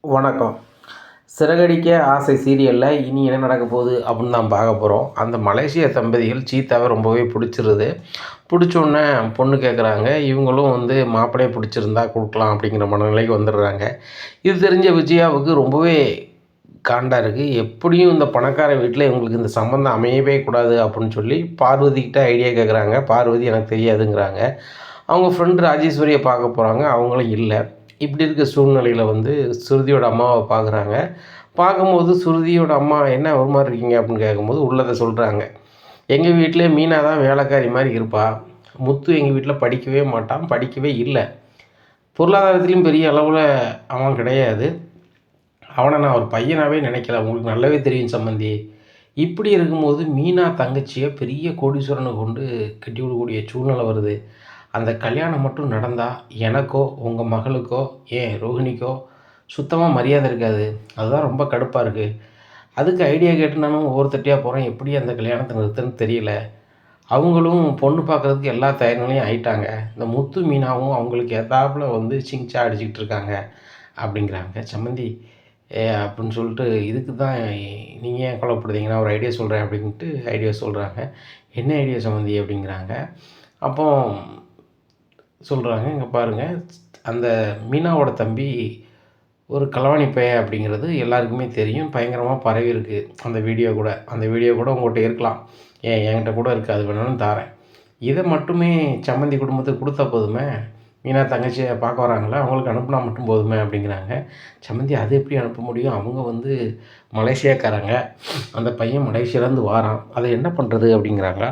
வணக்கம். சிறகடிக்க ஆசை சீரியலில் இனி என்ன நடக்க போகுது அப்படின்னு தான் பார்க்க போகிறோம். அந்த மலேசிய தம்பதிகள் சீதாவை ரொம்பவே பிடிச்சிருது. பிடிச்சோன்னே பொண்ணு கேட்குறாங்க. இவங்களும் மாப்பிள்ளையை பிடிச்சிருந்தா கொடுக்கலாம் அப்படிங்கிற மனநிலைக்கு வந்துடுறாங்க. இது தெரிஞ்ச விஜயாவுக்கு ரொம்பவே காண்டாக இருக்குது. எப்படியும் இந்த பணக்கார வீட்டில் இவங்களுக்கு இந்த சம்மந்தம் அமையவே கூடாது அப்படின்னு சொல்லி பார்வதிக்கிட்ட ஐடியா கேட்குறாங்க. பார்வதி எனக்கு தெரியாதுங்கிறாங்க. அவங்க ஃப்ரெண்டு ராஜேஸ்வரியை பார்க்க போகிறாங்க. அவங்களும் இல்லை. இப்படி இருக்க சூழ்நிலையில் சுருதியோட அம்மாவை பார்க்குறாங்க. பார்க்கும்போது சுருதியோட அம்மா என்ன ஒரு மாதிரி இருக்கீங்க அப்படின்னு கேட்கும்போது உள்ளதை சொல்கிறாங்க. எங்கள் வீட்டில் மீனா தான் வேலைக்காரி மாதிரி இருப்பா. முத்து எங்கள் வீட்டில் படிக்கவே மாட்டான், படிக்கவே இல்லை. பொருளாதாரத்துலேயும் பெரிய அளவில் அவன் கிடையாது. அவனை நான் ஒரு பையனாகவே நினைக்கல. உங்களுக்கு நல்லாவே தெரியும் சம்மந்தி. இப்படி இருக்கும்போது மீனா தங்கச்சியை பெரிய கோடீஸ்வரனை கொண்டு கட்டி விடக்கூடிய சூழ்நிலை வருது. அந்த கல்யாணம் மட்டும் நடந்தால் எனக்கோ உங்கள் மகளுக்கோ ஏன் ரோஹிணிக்கோ சுத்தமாக மரியாதை இருக்காது. அதுதான் ரொம்ப கடுப்பாக இருக்குது. அதுக்கு ஐடியா கேட்டு நானும் ஒவ்வொருத்தட்டியாக போகிறேன். எப்படி அந்த கல்யாணத்தை நிறுத்துன்னு தெரியல. அவங்களும் பொண்ணு பார்க்குறதுக்கு எல்லா தயாரிகளையும் ஆயிட்டாங்க. இந்த முத்து மீனாவும் அவங்களுக்கு எதாப்பில் சிங்ச்சா அடிச்சுக்கிட்டு இருக்காங்க அப்படிங்கிறாங்க. சம்மந்தி அப்படின்னு சொல்லிட்டு இதுக்கு தான் நீங்கள் ஏன் கொலைப்படுறீங்க, நான் ஒரு ஐடியா சொல்கிறேன் அப்படின்ட்டு ஐடியா சொல்கிறாங்க. என்ன ஐடியா சம்மந்தி அப்படிங்கிறாங்க. அப்போ சொல்கிறாங்க, இங்கே பாருங்கள், அந்த மீனாவோட தம்பி ஒரு களவாணி பையன் அப்படிங்கிறது எல்லாருக்குமே தெரியும். பயங்கரமாக பரவி இருக்குது அந்த வீடியோ கூட உங்கள்கிட்ட இருக்கலாம். என்கிட்ட கூட இருக்குது, அது வேணாலும் தாரேன். இதை மட்டுமே சம்மந்தி குடும்பத்துக்கு கொடுத்தா போதுமே. மீனா தங்கச்சியை பார்க்க வராங்களா, அவங்களுக்கு அனுப்புனா மட்டும் போதுமே அப்படிங்கிறாங்க. சம்மந்தி அது எப்படி அனுப்ப முடியும்? அவங்க மலேசியாக்காரங்க. அந்த பையன் மலேசியாலேருந்து வாரான். அதை என்ன பண்ணுறது அப்படிங்கிறாங்க.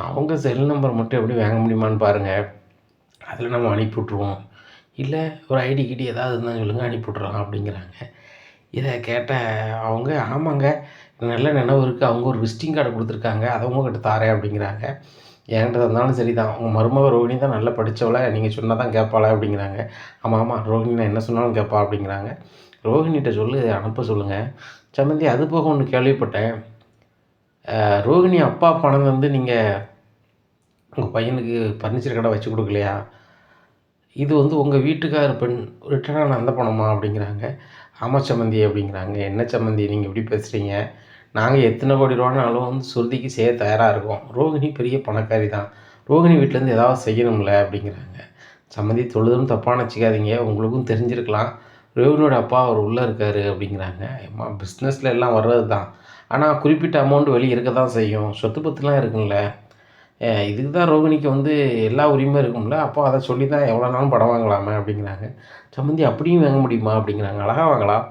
அவங்க செல் நம்பர் மட்டும் எப்படி வாங்க முடியுமான்னு பாருங்கள், அதில் நம்ம அனுப்பி விட்ருவோம். இல்லை ஒரு ஐடி கிட்டி ஏதாவது இருந்தால் சொல்லுங்கள், அனுப்பி விட்றலாம் அப்படிங்கிறாங்க. இதை கேட்ட அவங்க, ஆமாங்க நல்ல நினைவு இருக்குது, அவங்க ஒரு விசிட்டிங் கார்டு கொடுத்துருக்காங்க, அதை உங்கள்கிட்ட தாரேன் அப்படிங்கிறாங்க. என்கிட்ட தந்தாலும் சரி தான், உங்கள் மருமக ரோஹிணி தான் நல்லா படித்தவளை, நீங்கள் சொன்னால் தான் கேட்பாளா அப்படிங்கிறாங்க. ஆமாம் ரோஹிணி நான் என்ன சொன்னாலும் கேட்பா அப்படிங்கிறாங்க. ரோஹிணிகிட்ட அனுப்ப சொல்லுங்கள். சம்மந்தி அது போக ஒன்று கேள்விப்பட்டேன். ரோஹிணி அப்பா பணம் நீங்கள் உங்கள் பையனுக்கு ஃபர்னிச்சர் கடை வச்சு கொடுக்கலையா, இது உங்கள் வீட்டுக்கார் பெண் ரிட்டர்னான அந்த பணமா அப்படிங்கிறாங்க. ஆமாம் சம்மந்தி அப்படிங்கிறாங்க. என்ன சம்மந்தி நீங்கள் இப்படி பேசுகிறீங்க, நாங்கள் எத்தனை கோடி ரூபானாலும் சுருதிக்கு செய்ய தயாராக இருக்கோம். ரோஹிணி பெரிய பணக்காரி தான், ரோஹிணி வீட்டிலேருந்து ஏதாவது செய்யணும்ல அப்படிங்கிறாங்க. சம்மந்தி தொழுதும் தப்பாக நினச்சிக்காதீங்க, உங்களுக்கும் தெரிஞ்சிருக்கலாம், ரோஹிணியோட அப்பா அவர் உள்ளே இருக்கார் அப்படிங்கிறாங்க. அம்மா பிஸ்னஸில் எல்லாம் வர்றது தான், ஆனால் குறிப்பிட்ட அமௌண்ட் வெளியே இருக்க தான் செய்யும், சொத்து பத்துலாம் இருக்குங்கள. இதுக்கு தான் ரோகிணிக்கு எல்லா உரிமையும் இருக்கும்ல, அப்போ அதை சொல்லி தான் எவ்வளோ நாளும் படம் வாங்கலாமே அப்படிங்கிறாங்க. சம்மந்தி அப்படியும் வாங்க முடியுமா அப்படிங்கிறாங்க. அழகாக வாங்கலாம்.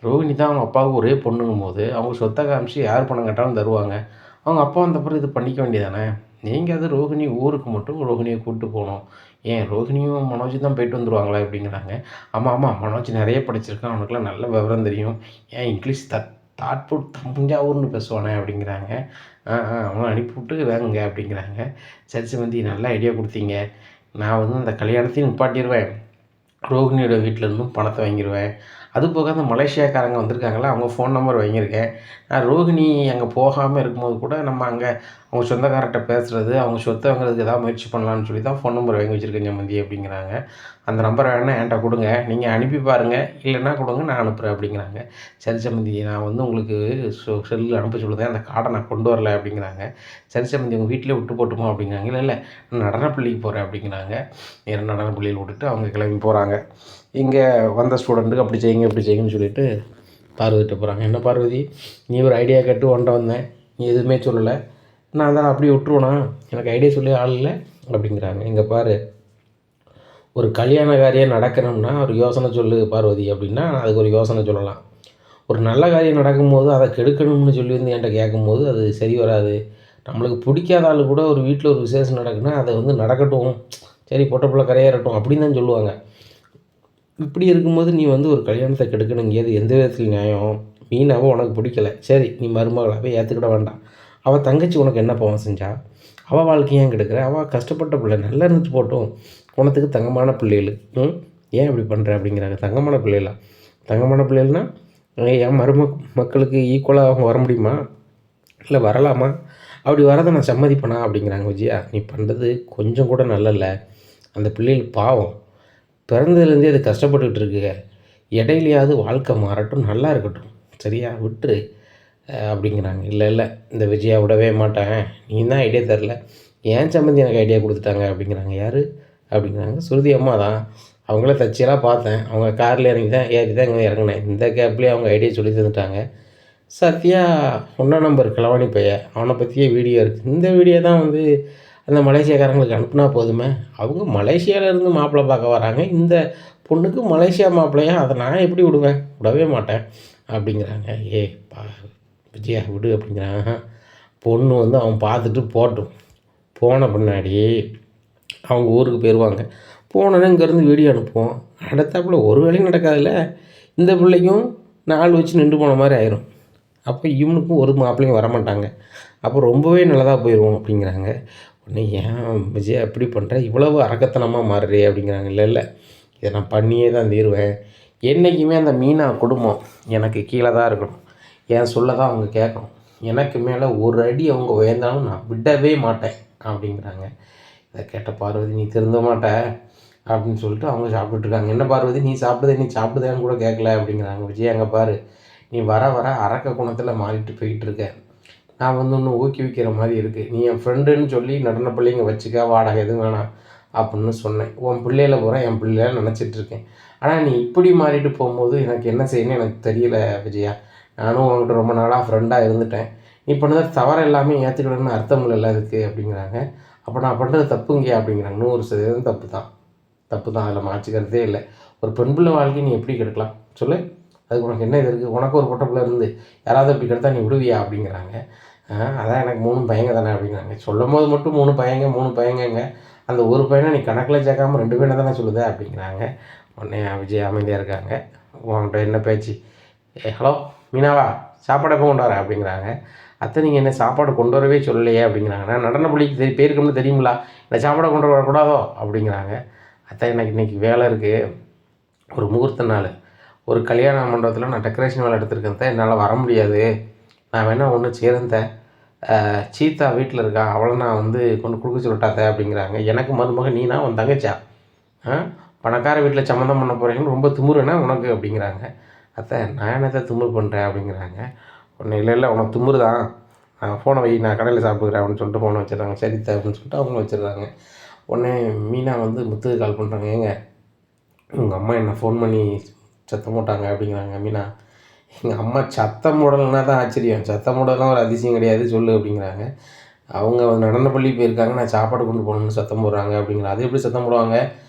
ரோகிணி தான் அவங்க அப்பாவுக்கு ஒரே பொண்ணுங்கும் போது அவங்க சொத்தை காமிச்சு யார் பணம் கேட்டாலும் தருவாங்க. அவங்க அப்பா வந்தப்பறம் இது பண்ணிக்க வேண்டியதானே. நீங்கள் அது ரோகிணி ஊருக்கு மட்டும் ரோகிணியை கூப்பிட்டு போகணும். ஏன் ரோகிணியும் மனோஜ் தான் போயிட்டு வந்துடுவாங்களே அப்படிங்கிறாங்க. ஆமாம் மனோஜ் நிறைய படிச்சிருக்கான், அவனுக்குலாம் நல்ல விவரம் தெரியும். ஏன் இங்கிலீஷ் தாட்புட் தஞ்சாவூர்னு பேசுவானே அப்படிங்கிறாங்க. அவனை அனுப்பிவிட்டு வாங்குங்க அப்படிங்கிறாங்க. சரி சம்மந்தி நல்ல ஐடியா கொடுத்தீங்க. நான் அந்த கல்யாணத்தையும் நிப்பாட்டிடுவேன், ரோகிணியோட வீட்டிலேருந்தும் பணத்தை வாங்கிடுவேன். அது போக அந்த மலேசியாக்காரங்க வந்திருக்காங்களா, அவங்க ஃபோன் நம்பர் வாங்கியிருக்கேன். நான் ரோகிணி அங்கே போகாமல் இருக்கும்போது கூட நம்ம அங்கே அவங்க சொந்தக்காரர்கிட்ட பேசுகிறது, அவங்க சொத்தை வாங்குறதுக்கு ஏதாவது முயற்சி பண்ணலான்னு சொல்லி தான் ஃபோன் நம்பர் வாங்கி வச்சுருக்கேன் சம்மந்தி அப்படிங்கிறாங்க. அந்த நம்பரை வேணால் என்கிட்ட கொடுங்க, நீங்கள் அனுப்பி பாருங்கள், இல்லைன்னா கொடுங்க நான் அனுப்புகிறேன் அப்படிங்கிறாங்க. சரி சம்மந்தி நான் உங்களுக்கு செல்லில் அனுப்ப சொல்லுதேன், அந்த கார்டை நான் கொண்டு வரல அப்படிங்கிறாங்க. சரி சம்மந்தி உங்கள் வீட்டிலே விட்டு போட்டுமா அப்படிங்கிறாங்க. இல்லை நான் நடனப்பள்ளிக்கு போகிறேன் அப்படிங்கிறாங்க. நேரம் நடனப்பள்ளியில் விட்டுட்டு அவங்க கிளம்பி போகிறாங்க. இங்கே வந்த ஸ்டூடெண்ட்டுக்கு அப்படி செய்யுங்க இப்படி செய்யுங்கன்னு சொல்லிவிட்டு பார்வதிட்ட போகிறாங்க. என்ன பார்வதி, நீ ஒரு ஐடியா கேட்டு ஒன்றை வந்தேன், நீ எதுவுமே சொல்லலை, நான் தான் அப்படியே விட்டுருவேனா, எனக்கு ஐடியா சொல்லி ஆள் இல்லை அப்படிங்கிறாங்க. இங்கே பாரு, ஒரு கல்யாண காரியம் நடக்கணும்னா ஒரு யோசனை சொல்லு பார்வதி அப்படின்னா அதுக்கு ஒரு யோசனை சொல்லலாம். ஒரு நல்ல காரியம் நடக்கும்போது அதை கெடுக்கணும்னு சொல்லி என்கிட்ட கேட்கும்போது அது சரி வராது. நம்மளுக்கு பிடிக்காத ஆள் கூட ஒரு வீட்டில் ஒரு விசேஷம் நடக்குன்னா அதை நடக்கட்டும், சரி பொட்டப்புள்ள கரையேறட்டும் அப்படின்னு தான் சொல்லுவாங்க. இப்படி இருக்கும்போது நீ ஒரு கல்யாணத்தை கெடுக்கணுங்கிறது எந்த விதத்தில் நியாயம்? மீனாவை உனக்கு பிடிக்கல, சரி நீ மருமகளாகவே ஏற்றுக்கிட வேண்டாம். அவள் தங்கச்சி உனக்கு என்ன பாவம் செஞ்சா? அவள் வாழ்க்கையை ஏன் கெடுக்கிற? அவள் கஷ்டப்பட்ட பிள்ளை, நல்லா இருந்துட்டு போட்டோம், உனத்துக்கு தங்கமான பிள்ளைகள், ஏன் இப்படி பண்ணுற அப்படிங்கிறாங்க. தங்கமான பிள்ளைகள்னா என் மக்களுக்கு ஈக்குவலாக அவங்க வர முடியுமா, இல்லை வரலாமா? அப்படி வரதை நான் சம்மதிப்பேனா அப்படிங்கிறாங்க. விஜயா நீ பண்ணுறது கொஞ்சம் கூட நல்லல. அந்த பிள்ளைகள் பாவம், பிறந்ததுலேருந்தே அது கஷ்டப்பட்டுக்கிட்டு இருக்குங்க. இடையிலையாவது வாழ்க்கை மாறட்டும், நல்லா இருக்கட்டும், சரியா விட்டுரு அப்படிங்கிறாங்க. இல்லை இல்லை, இந்த விஜயா விடவே மாட்டேன், நீ தான் ஐடியா தரல, ஏன் சம்மந்தி எனக்கு ஐடியா கொடுத்துட்டாங்க அப்படிங்கிறாங்க. யார் அப்படிங்கிறாங்க. சுருதி அம்மா தான். அவங்கள தச்சியெல்லாம் பார்த்தேன், அவங்க காரில் ஏறி தான் இங்கே இறங்கினேன், இந்த கேப்லேயே அவங்க ஐடியா சொல்லி தந்துட்டாங்க. சத்யா ஒன்றாம் நம்பர் கிழவாணி பையன், அவனை பற்றியே வீடியோ இருக்குது. இந்த வீடியோ தான் வந்து அந்த மலேசியாக்காரங்களுக்கு அனுப்புனா போதுமே, அவங்க மலேசியாவிலேருந்து மாப்பிள்ளை பார்க்க வராங்க, இந்த பொண்ணுக்கு மலேசியா மாப்பிள்ளையா, அதை நான் எப்படி விடுவேன், விடவே மாட்டேன் அப்படிங்கிறாங்க. பா விஜயா விடு அப்படிங்கிறாங்க. பொண்ணு வந்து அவன் பார்த்துட்டு போட்டும், போன பின்னாடி அவங்க ஊருக்கு போயிடுவாங்க. போனோன்னே இங்கேருந்து வீடியோ அனுப்புவோம், அடுத்தாப்புல ஒரு வேலையும் நடக்காதுல்ல, இந்த பிள்ளைக்கும் நாள் வச்சு நின்று போன மாதிரி ஆயிரும். அப்போ இவனுக்கும் ஒரு மாப்பிள்ளையும் வரமாட்டாங்க, அப்போ ரொம்பவே நல்லதாக போயிடுவோம் அப்படிங்கிறாங்க. உடனே ஏன் விஜயா எப்படி பண்ணுற, இவ்வளவு அரக்கத்தனமாக மாறுறே அப்படிங்கிறாங்க. இல்லை இல்லை, இதை நான் பண்ணியே தான் தீருவேன், என்றைக்குமே அந்த மீனா குடும்பம் எனக்கு கீழே தான் இருக்கணும், என் சொல்ல தான் அவங்க கேட்கணும், எனக்கு மேலே ஒரு அடி அவங்க உயர்ந்தாலும் நான் விடவே மாட்டேன் அப்படிங்கிறாங்க. இதை கேட்ட பார்வதி, நீ திருந்த மாட்ட அப்படின்னு சொல்லிட்டு அவங்க சாப்பிட்டுருக்காங்க. என்ன பார்வதி நீ சாப்பிடுதே, நீ சாப்பிடுதேன்னு கூட கேட்கல அப்படிங்கிறாங்க. விஜய் அங்கே பாரு, நீ வர வர அரக்க குணத்தில் மாறிட்டு போயிட்டுருக்க, நான் வந்து ஒன்று ஊக்குவிக்கிற மாதிரி இருக்குது, நீ என் ஃப்ரெண்டுன்னு சொல்லி நடன பிள்ளைங்க வச்சுக்க, வாடகை எதுவும் வேணாம் அப்படின்னு சொன்னேன், உன் பிள்ளையில பூரா என் பிள்ளையில நினச்சிட்ருக்கேன், ஆனால் நீ இப்படி மாறிட்டு போகும்போது எனக்கு என்ன செய்யணும்னு எனக்கு தெரியல விஜயா, நானும் உங்கள்கிட்ட ரொம்ப நாளாக ஃப்ரெண்டாக இருந்துட்டேன், நீ பண்ணதை தவற எல்லாமே ஏற்றுக்கணும்னு அர்த்தம் இல்லைல்ல அதுக்கு அப்படிங்கிறாங்க. அப்போ நான் பண்ணுறது தப்புங்கயா அப்படிங்கிறாங்க. 100% தப்பு தான், தப்பு தான், அதில் மாற்றிக்கிறதே இல்லை. ஒரு பெண் பிள்ளை வாழ்க்கையை நீ எப்படி கெடுக்கலாம் சொல்லு, அதுக்கு உனக்கு என்ன இது இருக்குது, உனக்கு ஒரு பொட்டை பிள்ளை இருந்து யாராவது அப்படி கெடுத்தா நீ விடுவியா அப்படிங்கிறாங்க. அதான் எனக்கு 3 பையங்க தானே அப்படிங்கிறாங்க. சொல்லும் போது மட்டும் 3 பையங்கங்க, அந்த ஒரு பையனை நீ கணக்கில் சேர்க்காம 2 பையனை தானே சொல்லுதே அப்படிங்கிறாங்க. உடனே விஜய் அமைதியாக இருக்காங்க. உங்கள்கிட்ட என்ன பேச்சு, ஹலோ மீனாவா, சாப்பாடு எப்போ கொண்டு வர அப்படிங்கிறாங்க. அத்தை நீங்கள் என்ன சாப்பாடு கொண்டு வரவே சொல்லலையே அப்படிங்கிறாங்க. நான் நடன பள்ளிக்கு பேருக்குன்னு தெரியுங்களா, இந்த சாப்பாடை கொண்டு வரக்கூடாதோ அப்படிங்கிறாங்க. அத்தை எனக்கு இன்றைக்கி வேலை இருக்குது, ஒரு முகூர்த்த நாள், ஒரு கல்யாண மண்டபத்தில் நான் டெக்கரேஷன் வேலை எடுத்துருக்கேன் தான், என்னால் வர முடியாது, நான் வேணால் ஒன்று சேர்ந்தேன், சீதா வீட்டில் இருக்கா, அவளை நான் வந்து கொண்டு கொடுக்க சொல்லிட்டாத்த அப்படிங்கிறாங்க. எனக்கு மருமக நீனா உன் தங்கச்சா, பணக்கார வீட்டில் சம்மந்தம் பண்ண போகிறீங்கன்னு ரொம்ப திமுறுனா உனக்கு அப்படிங்கிறாங்க. அத்தை நான் என்னத்தை திமுறு பண்ணுறேன் அப்படிங்கிறாங்க. ஒன்றும் இல்லை இல்லை, உனக்கு திமுறு தான், ஃபோனை வை, நான் கடையில் சாப்பிட்டுக்கிறேன் அப்படின்னு சொல்லிட்டு ஃபோனை வச்சிடுறாங்க. சரி அப்படின்னு சொல்லிட்டு அவங்க வச்சிடுறாங்க. உடனே மீனா வந்து முத்துக்கு கால் பண்ணுறாங்க. ஏங்க உங்கள் அம்மா என்ன ஃபோன் பண்ணி சத்தம் போட்டாங்க அப்படிங்கிறாங்க. மீனா எங்கள் அம்மா சத்தம் போடலைன்னா தான் ஆச்சரியம், சத்தம் போடலாம் ஒரு அதிசயம் கிடையாது சொல்லு அப்படிங்கிறாங்க. அவங்க நடனப்பள்ளி போயிருக்காங்க, நான் சாப்பாடு கொண்டு போகணுன்னு சத்தம் போடுறாங்க அப்படிங்கிறாங்க. அது எப்படி சத்தம் போடுவாங்க,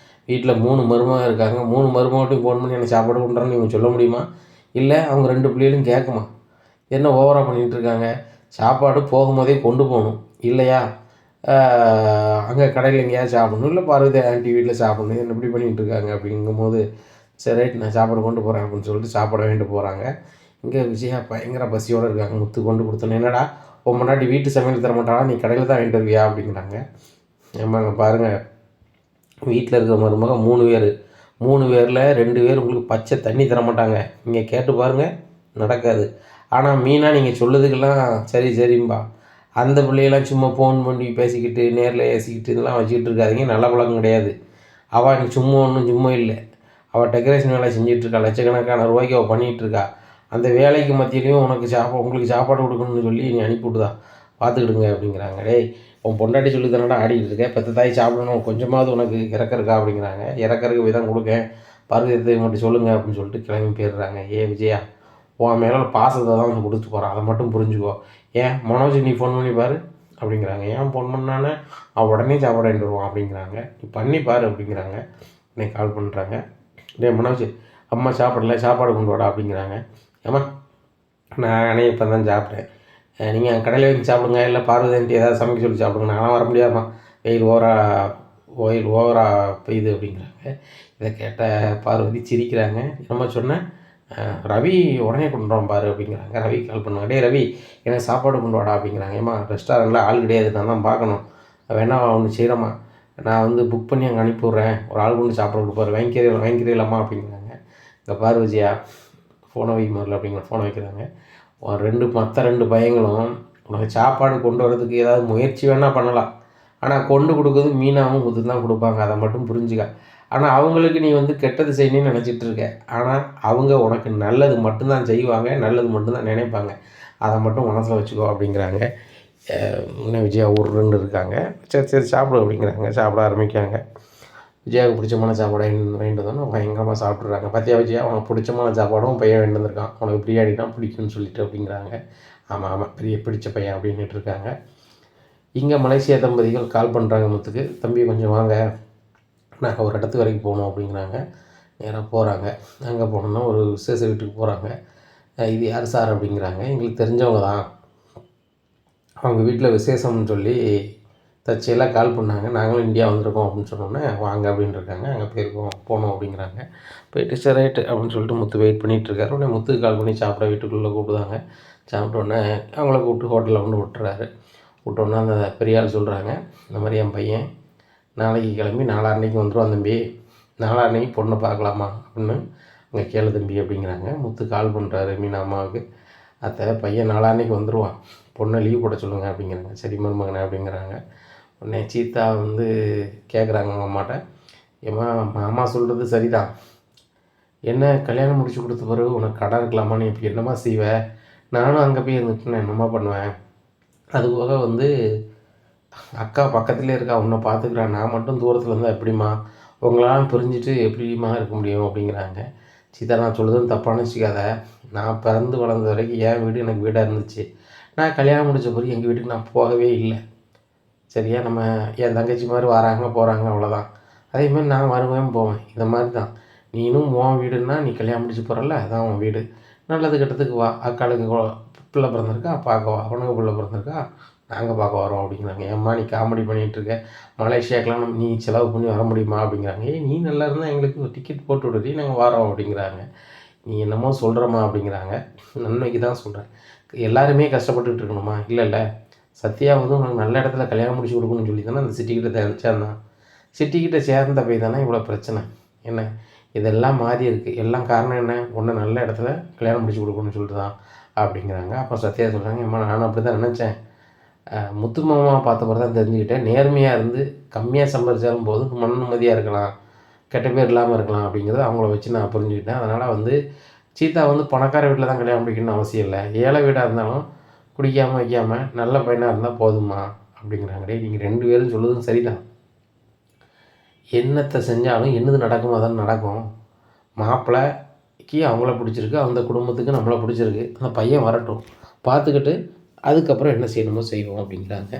வீட்டில் 3 மருமக இருக்காங்க, 3 மருமகட்டையும் ஃபோன் பண்ணி எனக்கு சாப்பாடு கொண்டு வரேன்னு இவங்க சொல்ல முடியுமா, இல்லை அவங்க 2 பிள்ளைகளும் கேட்குமா, என்ன ஓவராக பண்ணிகிட்ருக்காங்க, சாப்பாடு போகும்போதே கொண்டு போகணும் இல்லையா, அங்கே கடையில் எங்கேயாவது சாப்பிடணும், இல்லை பார்வதி ஆண்டி வீட்டில் சாப்பிடணும், என்ன இப்படி பண்ணிகிட்டு இருக்காங்க அப்படிங்கும்போது சரி ரைட் நான் சாப்பாடு கொண்டு போகிறேன் அப்படின்னு சொல்லிட்டு சாப்பாடு வாங்கிட்டு போகிறாங்க. இங்கே விஜயா பயங்கர பசியோடு இருக்காங்க. முத்து கொண்டு கொடுத்தோன்னே, என்னடா உன் முன்னாடி வீட்டு சமையல் தர மாட்டாளா, நீ கடையில் தான் வாங்கிட்டு வருவியா அப்படிங்கிறாங்க. ஏமாங்க பாருங்கள், வீட்டில் இருக்கிற மருமக 3 பேர், 3 பேரில் 2 பேர் உங்களுக்கு பச்சை தண்ணி தர மாட்டாங்க, நீங்கள் கேட்டு பாருங்கள் நடக்காது. ஆனால் மீனா நீங்கள் சொல்லுறதுக்கெல்லாம் சரி சரிம்பா, அந்த பிள்ளையெல்லாம் சும்மா ஃபோன் பண்ணி பேசிக்கிட்டு நேரில் ஏசிக்கிட்டு இதெல்லாம் வச்சுக்கிட்டு இருக்காதிங்க, நல்ல பழக்கம் கிடையாது. அவள் எனக்கு சும்மா ஒன்றும் சும்மா இல்லை, அவள் டெக்கரேஷன் வேலை செஞ்சிட்ருக்கா, லட்சக்கணக்கான ரூபாய்க்கு அவள் பண்ணிகிட்ருக்கா, அந்த வேலைக்கு மத்தியிலையும் உங்களுக்கு சாப்பாடு கொடுக்கணும்னு சொல்லி நீ அனுப்பிவிட்டுதா, பார்த்துக்கிடுங்க அப்படிங்கிறாங்க. டேய் உன் பொண்டாட்டி சொல்லி தானடா ஆடிக்கிட்டு இருக்கேன், பெற்ற தாய் சாப்பிடணும், கொஞ்சமாவது உனக்கு இறக்கருக்கா அப்படிங்கிறாங்க. இறக்கறக்கு போய் தான் கொடுக்கேன், பார்வதி மட்டும் சொல்லுங்கள் அப்படின்னு சொல்லிட்டு கிளம்பி போயிடுறாங்க. விஜயா உன் மேலே பாசத்தை தான் வந்து கொடுத்து போகிறான், அதை மட்டும் புரிஞ்சுக்கோ, ஏன் மனோஜ் நீ ஃபோன் பண்ணி பாரு அப்படிங்கிறாங்க. ஏன் ஃபோன் பண்ணானே அவன் உடனே சாப்பாடு வாங்கிட்டு வருவான் அப்படிங்கிறாங்க. நீ பண்ணி பாரு அப்படிங்கிறாங்க. உடனே கால் பண்ணுறாங்க. மனோஜ் அம்மா சாப்பிடல, சாப்பாடு கொண்டு வாடா அப்படிங்கிறாங்க. ஏம்மா நானே இப்போ தான் சாப்பிட்டேன், நீங்கள் கடையில் வாங்கி சாப்பிடுங்க, இல்லை பார்வதி ஏதாவது சமைக்க சொல்லி சாப்பிடுங்க, நானும் வர முடியாதும்மா, வெயில் ஓவரா பெய்யுது அப்படிங்கிறாங்க. இதை கேட்ட பார்வதி சிரிக்கிறாங்க. நம்ம சொன்னேன், ரவி உடனே கொண்டு வரோம் பாரு அப்படிங்கிறாங்க. ரவி கால் பண்ணுவாங்க. டே ரவி எனக்கு சாப்பாடு கொண்டு வாடா அப்படிங்கிறாங்க. ஏம்மா ரெஸ்டாரண்ட்டில் ஆள் கிடையாது, நான் தான் பார்க்கணும், வேணா ஒன்று செய்கிறேம்மா, நான் வந்து புக் பண்ணி அங்கே அனுப்பிவிட்றேன், ஒரு ஆள் கொண்டு சாப்பிட கொடுப்பாரு, வாங்கிக்கிறீங்களாம்மா அப்படிங்கிறாங்க. இந்த பாரு விஜயா ஃபோனை வைக்க மாதிரில அப்படிங்கிற ஃபோனை வைக்கிறாங்க. மற்ற 2 பையங்களும் உனக்கு சாப்பாடு கொண்டு வரதுக்கு ஏதாவது முயற்சி வேணால் பண்ணலாம், ஆனால் கொண்டு கொடுக்குறது மீனாவும் முத்து தான் கொடுப்பாங்க, அதை மட்டும் புரிஞ்சுக்க. ஆனால் அவங்களுக்கு நீ வந்து கெட்டது செய்யணும்னு நினச்சிட்டு இருக்க. ஆனால் அவங்க உனக்கு நல்லது மட்டும்தான் செய்வாங்க, நல்லது மட்டும்தான் நினைப்பாங்க. அதை மட்டும் மனசில் வச்சுக்கோ அப்படிங்கிறாங்க. இன்னும் விஜயா உருன்னு இருக்காங்க. சரி சரி சாப்பிடு அப்படிங்கிறாங்க. சாப்பிட ஆரம்பிக்காங்க. விஜயாவுக்கு பிடிச்சமான சாப்பாடை வாங்கிட்டு வந்தோன்னா பயங்கரமாக சாப்பிட்றாங்க. பார்த்தியா விஜயா, உனக்கு பிடிச்சமான சாப்பாடும் பையன் வாங்கிட்டு வந்திருக்கான், உனக்கு பிரியாணி தான் பிடிக்கும்னு சொல்லிட்டு அப்படிங்கிறாங்க. ஆமாம் ஆமாம் பிடிச்ச பையன் அப்படின்ட்டு இருக்காங்க. இங்கே மலேசியா தம்பதிகள் கால் பண்ணுறாங்க முத்துக்கு, தம்பி கொஞ்சம் வாங்க, நாங்கள் ஒரு இடத்துக்கு வரைக்கும் போகணும் அப்படிங்கிறாங்க. நேராக போகிறாங்க. அங்கே போனோன்னா ஒரு விசேஷ வீட்டுக்கு போகிறாங்க. இது யார் சார் அப்படிங்கிறாங்க. எங்களுக்கு தெரிஞ்சவங்க தான், அவங்க வீட்டில் விசேஷம்னு சொல்லி தற்செயலாக கால் பண்ணாங்க, நாங்களும் இந்தியா வந்திருக்கோம் அப்படின்னு சொன்னோன்னே வாங்க அப்படின்னு இருக்காங்க. அங்கே போனோம் அப்படிங்கிறாங்க. போயிட்டு சரி ரைட்டு அப்படின்னு சொல்லிட்டு முத்து வெயிட் பண்ணிகிட்ருக்காரு. உடனே முத்துக்கு கால் பண்ணி சாப்பிட வீட்டுக்குள்ளே கூப்பிடுதாங்க. சாப்பிட்டோன்னே அவங்கள கூப்பிட்டு ஹோட்டலில் வந்து விட்டுறாரு. விட்டோன்னே அந்த பெரிய ஆள் சொல்கிறாங்க, இந்த மாதிரி என் பையன் நாளைக்கு கிளம்பி நாளான்னைக்கு வந்துடுவான் தம்பி, நாளான்னைக்கு பொண்ணை பார்க்கலாமா அப்படின்னு அங்கே கேளு தம்பி அப்படிங்கிறாங்க. முத்து கால் பண்ணுறாரு மீனா அம்மாவுக்கு, அத்தை பையன் நாளான்னைக்கு வந்துடுவான், பொண்ணை லீவ் போட சொல்லுங்கள் அப்படிங்கிறாங்க. சரி மருமகனே அப்படிங்கிறாங்க. உடனே சீதா வந்து கேட்குறாங்க அவங்க அம்மாட்ட, ஏம்மா மாமா சொல்கிறது சரிதான், என்ன கல்யாணம் முடிச்சு கொடுத்த பிறகு உனக்கு கடை இருக்கலாமா, நீ இப்போ என்னம்மா செய்வ, நானும் அங்கே போய் இருந்துட்டு நான் என்னம்மா பண்ணுவேன், அதுபோக வந்து அக்கா பக்கத்துலேயே இருக்கா, உன்னை பார்த்துக்கிறேன், நான் மட்டும் தூரத்தில் இருந்தால் எப்படிம்மா, உங்களால் பிரிஞ்சுட்டு எப்படிம்மா இருக்க முடியும் அப்படிங்கிறாங்க. சீதா நான் சொல்லுதுன்னு தப்பாக நினச்சிக்காத, நான் பிறந்து வளர்ந்த வரைக்கும் என் வீடு எனக்கு வீடாக இருந்துச்சு, நான் கல்யாணம் முடித்த பிறகு எங்கள் வீட்டுக்கு நான் போகவே இல்லை. சரியா, நம்ம என் தங்கச்சி மாதிரி வராங்க போகிறாங்க அவ்வளோதான். அதேமாதிரி நான் வருவேன் போவேன், இந்த மாதிரி தான். நீனும் உன் வீடுன்னா நீ கல்யாணம் முடிச்சு போகிறல்ல, அதான் உன் வீடு, நல்லது கெட்டதுக்கு வா, அக்காளுக்கு பிள்ளை பிறந்திருக்கா பார்க்க வா, அவனுக்கு பிள்ளை பிறந்திருக்கா நாங்கள் பார்க்க வரோம் அப்படிங்கிறாங்க. ஏம்மா நீ காமெடி பண்ணிகிட்ருக்க, மலேசியாக்கெலாம் நீ செலவு பண்ணி வர முடியுமா அப்படிங்கிறாங்க. நீ நல்லா இருந்தால் எங்களுக்கு டிக்கெட் போட்டு விடுறீ, நாங்கள் வரோம் அப்படிங்கிறாங்க. நீ என்னமோ சொல்கிறம்மா அப்படிங்கிறாங்க. நன்மைக்கு தான் சொல்கிறேன், எல்லாருமே கஷ்டப்பட்டுட்டு இருக்கணுமா, இல்லைல்ல, சத்யா வந்து உனக்கு நல்ல இடத்துல கல்யாணம் முடிச்சு கொடுக்கணும்னு சொல்லி தானே அந்த சிட்டிக்கிட்ட சேர்ந்தான், சிட்டிக்கிட்ட சேர்ந்த போய் தானே இவ்வளோ பிரச்சனை என்ன, இதெல்லாம் மாறி இருக்குது, எல்லாம் காரணம் என்ன, ஒன்று நல்ல இடத்துல கல்யாணம் முடிச்சு கொடுக்கணும்னு சொல்லிட்டு தான் அப்படிங்கிறாங்க. அப்போ சத்யா சொல்கிறாங்க, ஏம்மா நானும் அப்படி தான் நினச்சேன், முத்து மாமா பார்த்த பிறகு தான் தெரிஞ்சுக்கிட்டேன், நேர்மையாக இருந்து கம்மியாக சம்பாதிச்சாலும் போதும் மன நிம்மதியாக இருக்கலாம், கெட்ட பேர் இல்லாமல் இருக்கலாம் அப்படிங்கிறத அவங்கள வச்சு நான் புரிஞ்சுக்கிட்டேன். அதனால் வந்து சீதா வந்து பணக்கார வீட்டில் தான் கல்யாணம் முடிக்கணும்னு அவசியம் இல்லை, ஏழை வீடாக இருந்தாலும் குடிக்காமல் வைக்காமல் நல்ல பையனாக இருந்தால் போதுமா அப்படிங்கிறாங்க. டே நீங்கள் 2 பேரும் சொல்லுறதும் சரிதான், என்னத்தை செஞ்சாலும் என்னது நடக்குமோ அதான் நடக்கும், மாப்பிள்ளைக்கு அவங்கள பிடிச்சிருக்கு, அந்த குடும்பத்துக்கு நம்மளை பிடிச்சிருக்கு, அந்த பையன் வரட்டும், பார்த்துக்கிட்டு அதுக்கப்புறம் என்ன செய்யணுமோ செய்வோம் அப்படிங்கிறாங்க.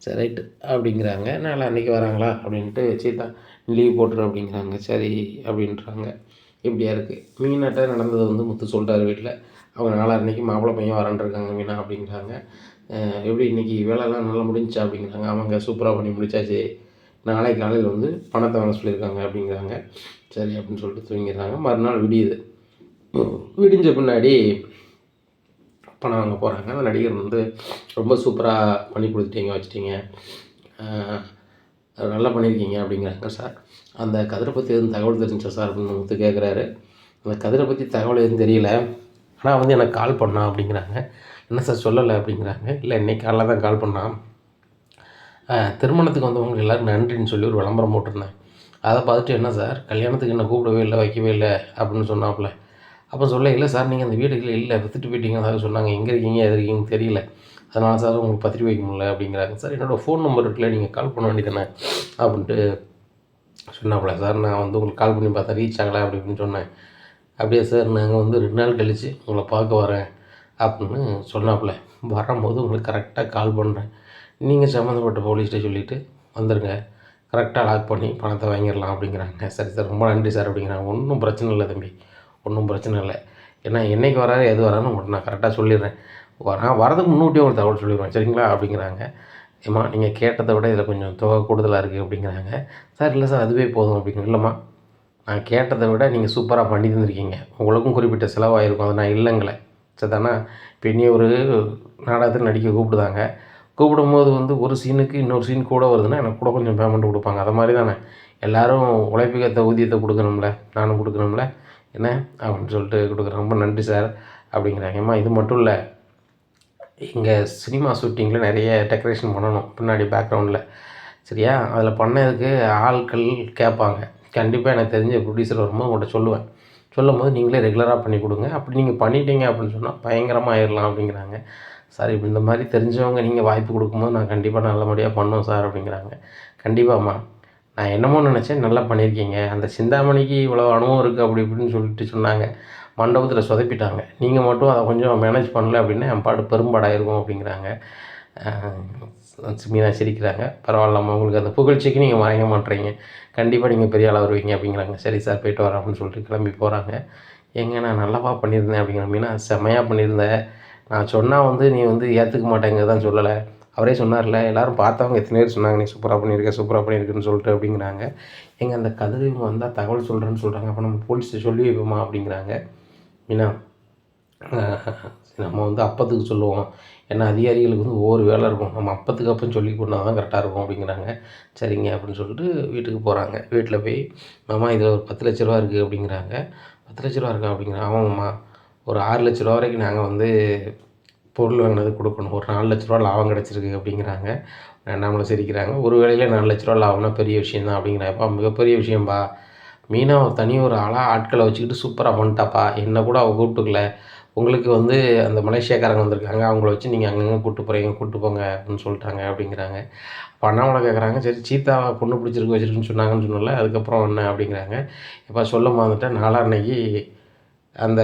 சரி ரைட்டு அப்படிங்கிறாங்க. நாளை அன்றைக்கி வராங்களா அப்படின்ட்டு சீதா லீவ் போட்டுரு அப்படிங்கிறாங்க. சரி அப்படின்றாங்க. இப்படியா இருக்குது. மீனாட்ட நடந்தது வந்து முத்து சொல்லிட்டாரு வீட்டில், அவங்க நாளான்னைக்கு மாப்பிள்ளை பையன் வரன்ட்ருக்காங்க மீனா அப்படிங்கிறாங்க. எப்படி இன்றைக்கி வேலைலாம் நல்லா முடிஞ்சிச்சா அப்படிங்கிறாங்க. அவங்க சூப்பராக பண்ணி முடிச்சாச்சு, நாளை காலையில் வந்து பணத்தை வாங்க சொல்லியிருக்காங்க அப்படிங்கிறாங்க. சரி அப்படின்னு சொல்லிட்டு தூங்கிடுறாங்க. மறுநாள் விடியுது. விடிஞ்ச பின்னாடி பணம் வாங்க போகிறாங்க. அந்த நடிகர் வந்து ரொம்ப சூப்பராக பண்ணி கொடுத்துட்டீங்க, வச்சுட்டீங்க, நல்லா பண்ணியிருக்கீங்க அப்படிங்கிறாங்க. சார் அந்த கதிரை பற்றி எதுவும் தகவல் தெரிஞ்சா சார் அப்படின்னு முத்து கேட்குறாரு. அந்த கதிரை பற்றி தகவல் எதுவும் தெரியல, ஆனால் வந்து எனக்கு கால் பண்ணான் அப்படிங்கிறாங்க. என்ன சார் சொல்லலை அப்படிங்கிறாங்க. இல்லை இன்றைக்கி காலைல தான் கால் பண்ணான், திருமணத்துக்கு வந்தவங்களுக்கு எல்லோரும் நன்றின்னு சொல்லி ஒரு விளம்பரம் போட்டிருந்தேன், அதை பார்த்துட்டு என்ன சார் கல்யாணத்துக்கு என்ன கூப்பிடவே இல்லை வைக்கவே இல்லை அப்படின்னு சொன்னாப்புல. அப்போ சொல்ல, இல்லை சார் நீங்கள் அந்த வீடுகளில் இல்லை விற்றுட்டு போயிட்டீங்க, அதாவது சொன்னாங்க, எங்கே இருக்கீங்க எது இருக்கீங்கன்னு தெரியல, அதனால சார் உங்களுக்கு பத்திரிக்கை வைக்க முடியல அப்படிங்கிறாங்க. சார் என்னோடய ஃபோன் நம்பர் இருக்குல்ல, நீங்கள் கால் பண்ண வேண்டியதானே அப்படின்ட்டு சொன்னாப்புல. சார் நான் வந்து உங்களுக்கு கால் பண்ணி பார்த்தேன், ரீச் ஆகலை அப்படி இப்படின்னு சொன்னேன். அப்படியே சார் நாங்கள் வந்து 2 நாள் கழித்து உங்களை பார்க்க வரேன் அப்படின்னு சொன்னாப்புல. வரும்போது உங்களுக்கு கரெக்டாக கால் பண்ணுறேன், நீங்கள் சம்மந்தப்பட்ட போலீஸ்கிட்ட சொல்லிவிட்டு வந்துடுங்க, கரெக்டாக லாக் பண்ணி பணத்தை வாங்கிடலாம் அப்படிங்கிறாங்க. சரி சார் ரொம்ப நன்றி சார் அப்படிங்கிறாங்க. ஒன்றும் பிரச்சனை இல்லை தம்பி, ஒன்றும் பிரச்சனை இல்லை, ஏன்னா என்றைக்கு வராரு எது வரான்னு உங்களுக்கு நான் கரெக்டாக சொல்லிடுறேன், நான் வரதுக்கு முன்னூட்டியே ஒரு தகவல் சொல்லிடுவேன் சரிங்களா அப்படிங்கிறாங்க. ஏம்மா நீங்கள் கேட்டதை விட இதில் கொஞ்சம் தொகை கூடுதலாக இருக்குது அப்படிங்கிறாங்க. சார் இல்லை சார் அதுவே போதும் அப்படிங்கிற. இல்லைம்மா நான் கேட்டதை விட நீங்கள் சூப்பராக பண்ணி தந்துருக்கீங்க, உங்களுக்கும் குறிப்பிட்ட செலவாகிருக்கும், அதை நான் இல்லைங்களே சரி தானே. இப்போ இனி ஒரு நாடகத்தில் நடிக்க கூப்பிடுதாங்க, கூப்பிடும்போது வந்து ஒரு சீனுக்கு இன்னொரு சீன் கூட வருதுன்னா எனக்கு கூட கொஞ்சம் பேமெண்ட் கொடுப்பாங்க, அதை மாதிரி தானே எல்லோரும் உழைப்புக்கேற்ற ஊதியத்தை கொடுக்கணும்ல, நானும் கொடுக்கணும்ல என்ன அப்படின்னு சொல்லிட்டு கொடுக்குறேன். ரொம்ப நன்றி சார் அப்படிங்கிறாங்க. ஏம்மா இது மட்டும் இல்லை, இங்கே சினிமா ஷூட்டிங்கில் நிறைய டெக்கரேஷன் பண்ணணும் பின்னாடி பேக்ரவுண்டில் சரியா, அதில் பண்ணதுக்கு ஆட்கள் கேட்பாங்க கண்டிப்பாக எனக்கு தெரிஞ்ச ப்ரொடியூசர் வரும்போது உங்கள்கிட்ட சொல்லுவேன். சொல்லும்போது நீங்களே ரெகுலராக பண்ணி கொடுங்க. அப்படி நீங்கள் பண்ணிட்டீங்க அப்படின்னு சொன்னால் பயங்கரமாக ஆயிடலாம் அப்படிங்கிறாங்க. சார் இப்ப இந்த மாதிரி தெரிஞ்சவங்க நீங்கள் வாய்ப்பு கொடுக்கும்போது நான் கண்டிப்பாக நல்லபடியாக பண்ணுவேன் சார் அப்படிங்கிறாங்க. கண்டிப்பாம்மா. நான் என்னமோ நினச்சேன் நல்லா பண்ணியிருக்கீங்க. அந்த சிந்தாமணிக்கு இவ்வளோ அனுபவம் இருக்குது அப்படி இப்படின்னு சொல்லிட்டு சொன்னாங்க. மண்டபத்தில் சொதப்பிட்டாங்க. நீங்கள் மட்டும் அதை கொஞ்சம் மேனேஜ் பண்ணல அப்படின்னா என் பாடு பெரும்பாடாயிருக்கும் அப்படிங்கிறாங்க. மீனா சிரிக்கிறாங்க. பரவாயில்லம்மா, உங்களுக்கு அந்த புகழ்ச்சிக்கு நீங்கள் மறைக்க மாட்டேறீங்க. கண்டிப்பாக நீங்கள் பெரிய ஆளாக வருவீங்க அப்படிங்கிறாங்க. சரி சார் போய்ட்டு வரேன் அப்படின்னு சொல்லிட்டு கிளம்பி போகிறாங்க. ஏங்க நான் நல்லாவா பண்ணியிருந்தேன் அப்படிங்கிற மீனா, செம்மையாக பண்ணியிருந்தேன். நான் சொன்னால் வந்து நீ வந்து ஏற்றுக்க மாட்டேங்கிறது தான் சொல்லலை. அவரே சொன்னார்ல, எல்லோரும் பார்த்தவங்க எத்தனை பேர் சொன்னாங்க நீ சூப்பராக பண்ணியிருக்க சூப்பராக பண்ணியிருக்குன்னு சொல்லிட்டு அப்படிங்கிறாங்க. எங்க அந்த கதிர் இவங்க வந்தால் தகவல் சொல்கிறேன்னு சொல்கிறாங்க. அப்போ நம்ம போலீஸை சொல்லி வைப்போமா அப்படிங்கிறாங்க. மீனா, நம்ம வந்து அப்பத்துக்கு சொல்லுவோம். ஏன்னா அதிகாரிகளுக்கு வந்து ஒவ்வொரு வேலை இருக்கும். நம்ம அப்பத்துக்கு அப்பன்னு சொல்லி கொண்டா தான் கரெக்டாக இருக்கும் அப்படிங்கிறாங்க. சரிங்க அப்படின்னு சொல்லிட்டு வீட்டுக்கு போகிறாங்க. வீட்டில் போய் மாமா இதில் ஒரு 10 லட்ச ரூபா இருக்குது அப்படிங்கிறாங்க. 10 லட்ச ரூபா இருக்கா அப்படிங்கிறாங்க. ஆமாம்மா, ஒரு 6 லட்ச ரூபா வரைக்கும் நாங்கள் வந்து பொருள் வாங்கினது கொடுக்கணும். ஒரு 4 லட்ச ரூபா லாபம் கிடச்சிருக்கு அப்படிங்கிறாங்க. அண்ணாமலை சிரிக்கிறாங்க. ஒரு வேளையில் 4 லட்ச ரூபா லாபம்னா பெரிய விஷயம் தான் அப்படிங்கிறாப்பா. மிகப்பெரிய விஷயம்பா. மீனா ஒரு ஆளாக ஆட்களை வச்சுக்கிட்டு சூப்பராக பண்ணிட்டாப்பா. என்னை கூட அவள் கூப்பிட்டுக்கல. உங்களுக்கு வந்து அந்த மலேசியாக்காரங்க வந்திருக்காங்க. அவங்கள வச்சு நீங்கள் அங்கங்கே கூப்பிட்டு போகிறீங்க, கூப்பிட்டு போங்க அப்படின்னு சொல்லிட்டாங்க அப்படிங்கிறாங்க. அப்போ அண்ணாமலை கேட்குறாங்க, சரி சீதாவை பொண்ணு பிடிச்சிருக்கு வச்சுருக்குன்னு சொன்னாங்கன்னு சொன்னல, அதுக்கப்புறம் என்ன அப்படிங்கிறாங்க. எப்போ சொல்ல மறந்துட்டேன், நாளான்னைக்கு அந்த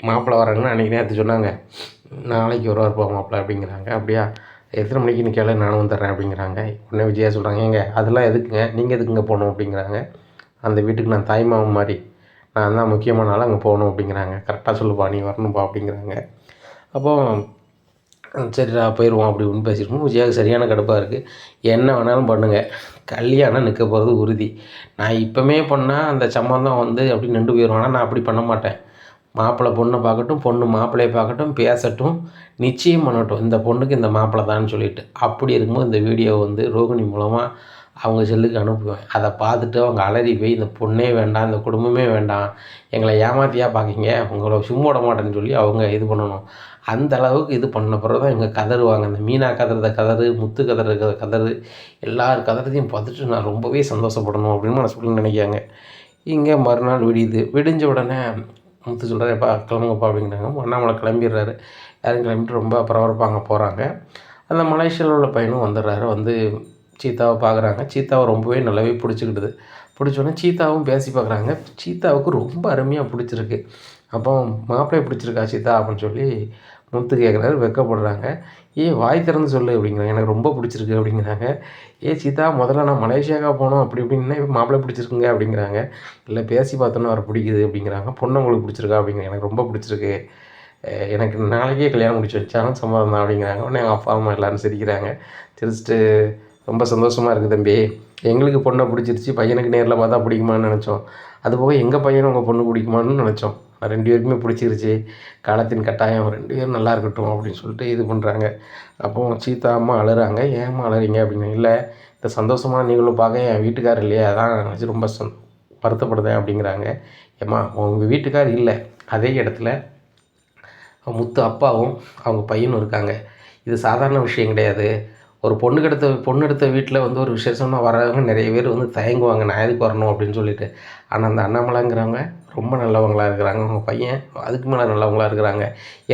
மாப்பிள்ளை வராங்கன்னு அன்றைக்கி நேற்று சொன்னாங்க. நாளைக்கு வருவார்ப்பா மாப்பிள்ளை அப்படிங்கிறாங்க. அப்படியா, எத்தனை மணிக்குன்னு கேளு, நானும் வந்துடுறேன் அப்படிங்கிறாங்க. உடனே விஜயா சொல்கிறாங்க, ஏங்க அதெல்லாம் எதுக்குங்க, நீங்கள் எதுக்குங்க போகணும் அப்படிங்கிறாங்க. அந்த வீட்டுக்கு நான் தாய்மாமன் மாதிரி, நான் தான் முக்கியமான ஆள், அங்கே போகணும் அப்படிங்கிறாங்க. கரெக்டாக சொல்லுப்பா, நீ வரணும்ப்பா அப்படிங்கிறாங்க. அப்போது சரிடா போயிடுவோம் அப்படி இப்படின்னு பேசியிருக்கோம். விஜயாவுக்கு சரியான கடுப்பாக இருக்குது. என்ன வேணாலும் பண்ணுங்கள், கல்யாணம் நிற்க போகிறது உறுதி. நான் இப்போமே பண்ணால் அந்த சம்மந்தம் வந்து அப்படி நின்று போயிடும். ஆனால் நான் அப்படி பண்ண மாட்டேன். மாப்பிள்ளை பொண்ணை பார்க்கட்டும், பொண்ணு மாப்பிள்ளையை பார்க்கட்டும், பேசட்டும், நிச்சயம் பண்ணட்டும் இந்த பொண்ணுக்கு இந்த மாப்பிள்ளை தான்னு சொல்லிட்டு. அப்படி இருக்கும்போது இந்த வீடியோ வந்து ரோகிணி மூலமாக அவங்க செல்லுக்கு அனுப்புவேன். அதை பார்த்துட்டு அவங்க அலறி போய் இந்த பொண்ணே வேண்டாம், இந்த குடும்பமே வேண்டாம், எங்களை ஏமாத்தியாக பார்க்கிங்க, உங்களை சும்மா விட மாட்டேன்னு சொல்லி அவங்க இது பண்ணணும். அந்த அளவுக்கு இது பண்ண பிறகு தான் இவங்க கதறுவாங்க. இந்த மீனா கதறத கதறு, முத்து கதற கதறு, எல்லார் கதறதையும் பார்த்துட்டு நான் ரொம்பவே சந்தோஷப்படணும் அப்படின்னு மனசுக்குள்ள நினைக்காங்க. இங்கே மறுநாள் விடியுது. விடிஞ்ச உடனே முத்து சொல்கிறாரு, எப்பா கிளம்புங்கப்பா அப்படிங்கிறாங்க. அண்ணாமலை கிளம்பிடுறாரு. யாரும் கிளம்பிட்டு ரொம்ப பரபரப்பாக அங்கே போகிறாங்க. அந்த மலேசியாவில் உள்ள பையனும் வந்துடுறாரு. வந்து சீதாவை பார்க்குறாங்க. சீதாவை ரொம்பவே நல்லாவே பிடிச்சிக்கிட்டுது. பிடிச்சோடனே சீதாவும் பேசி பார்க்குறாங்க. சீதாவுக்கு ரொம்ப அருமையாக பிடிச்சிருக்கு. அப்போ மாப்பிள்ளையை பிடிச்சிருக்கா சீதா அப்படின்னு சொல்லி முத்து கேட்குறாரு. வெக்கப்படுறாங்க. வாய் திறந்து சொல்லு அப்படிங்கிறாங்க. எனக்கு ரொம்ப பிடிச்சிருக்கு அப்படிங்கிறாங்க. சீதா, முதல்ல நான் மலேசியாவுக்கா போனோம் அப்படி இப்படின்னா மாப்பிள்ளை பிடிச்சிருக்குங்க அப்படிங்கிறாங்க. இல்லை பேசி பார்த்தோன்னா அவரை பிடிக்குது அப்படிங்கிறாங்க. பொண்ணு உங்களுக்கு பிடிச்சிருக்கா அப்படிங்கிறாங்க. எனக்கு ரொம்ப பிடிச்சிருக்கு. எனக்கு நாளைக்கே கல்யாணம் முடிச்சு வச்சாலும் சம்மதம் தான் அப்படிங்கிறாங்க. உடனே எங்கள் அப்பா அம்மா எல்லோரும் சிரிக்கிறாங்க. சிரிச்சிட்டு ரொம்ப சந்தோஷமாக இருக்குது தம்பி, எங்களுக்கு பொண்ணை பிடிச்சிருச்சு, பையனுக்கு நேரில் பார்த்தா பிடிக்குமான்னு நினச்சோம். அதுபோக எங்கள் பையனும் உங்கள் பொண்ணு பிடிக்குமான்னு நினச்சோம். 2 பேருக்குமே பிடிச்சிருச்சு. காலத்தின் கட்டாயம் 2 பேரும் நல்லா இருக்கட்டும் அப்படின்னு சொல்லிட்டு இது பண்ணுறாங்க. அப்போது சீதா அம்மா அழுறாங்க. ஏம்மா அழுறீங்க அப்படின்னு. இல்லை, இந்த சந்தோஷமாக நீங்களும் பார்க்க என் வீட்டுக்காரர் இல்லையா, அதான் நினச்சி ரொம்ப வருத்தப்படுதேன் அப்படிங்கிறாங்க. ஏம்மா, உங்கள் வீட்டுக்கார் இல்லை, அதே இடத்துல முத்து அப்பாவும் அவங்க பையனும் இருக்காங்க. இது சாதாரண விஷயம் கிடையாது. ஒரு பொண்ணு எடுத்த வீட்டில் வந்து ஒரு விசேஷம்னா வரவங்க நிறைய பேர் வந்து தயங்குவாங்க, நான் எதுக்கு வரணும் அப்படின்னு சொல்லிட்டு. ஆனால் அந்த அண்ணாமலைங்கிறவங்க ரொம்ப நல்லவங்களாக இருக்கிறாங்க. அவங்க பையன் அதுக்கு மேலே நல்லவங்களாக இருக்கிறாங்க.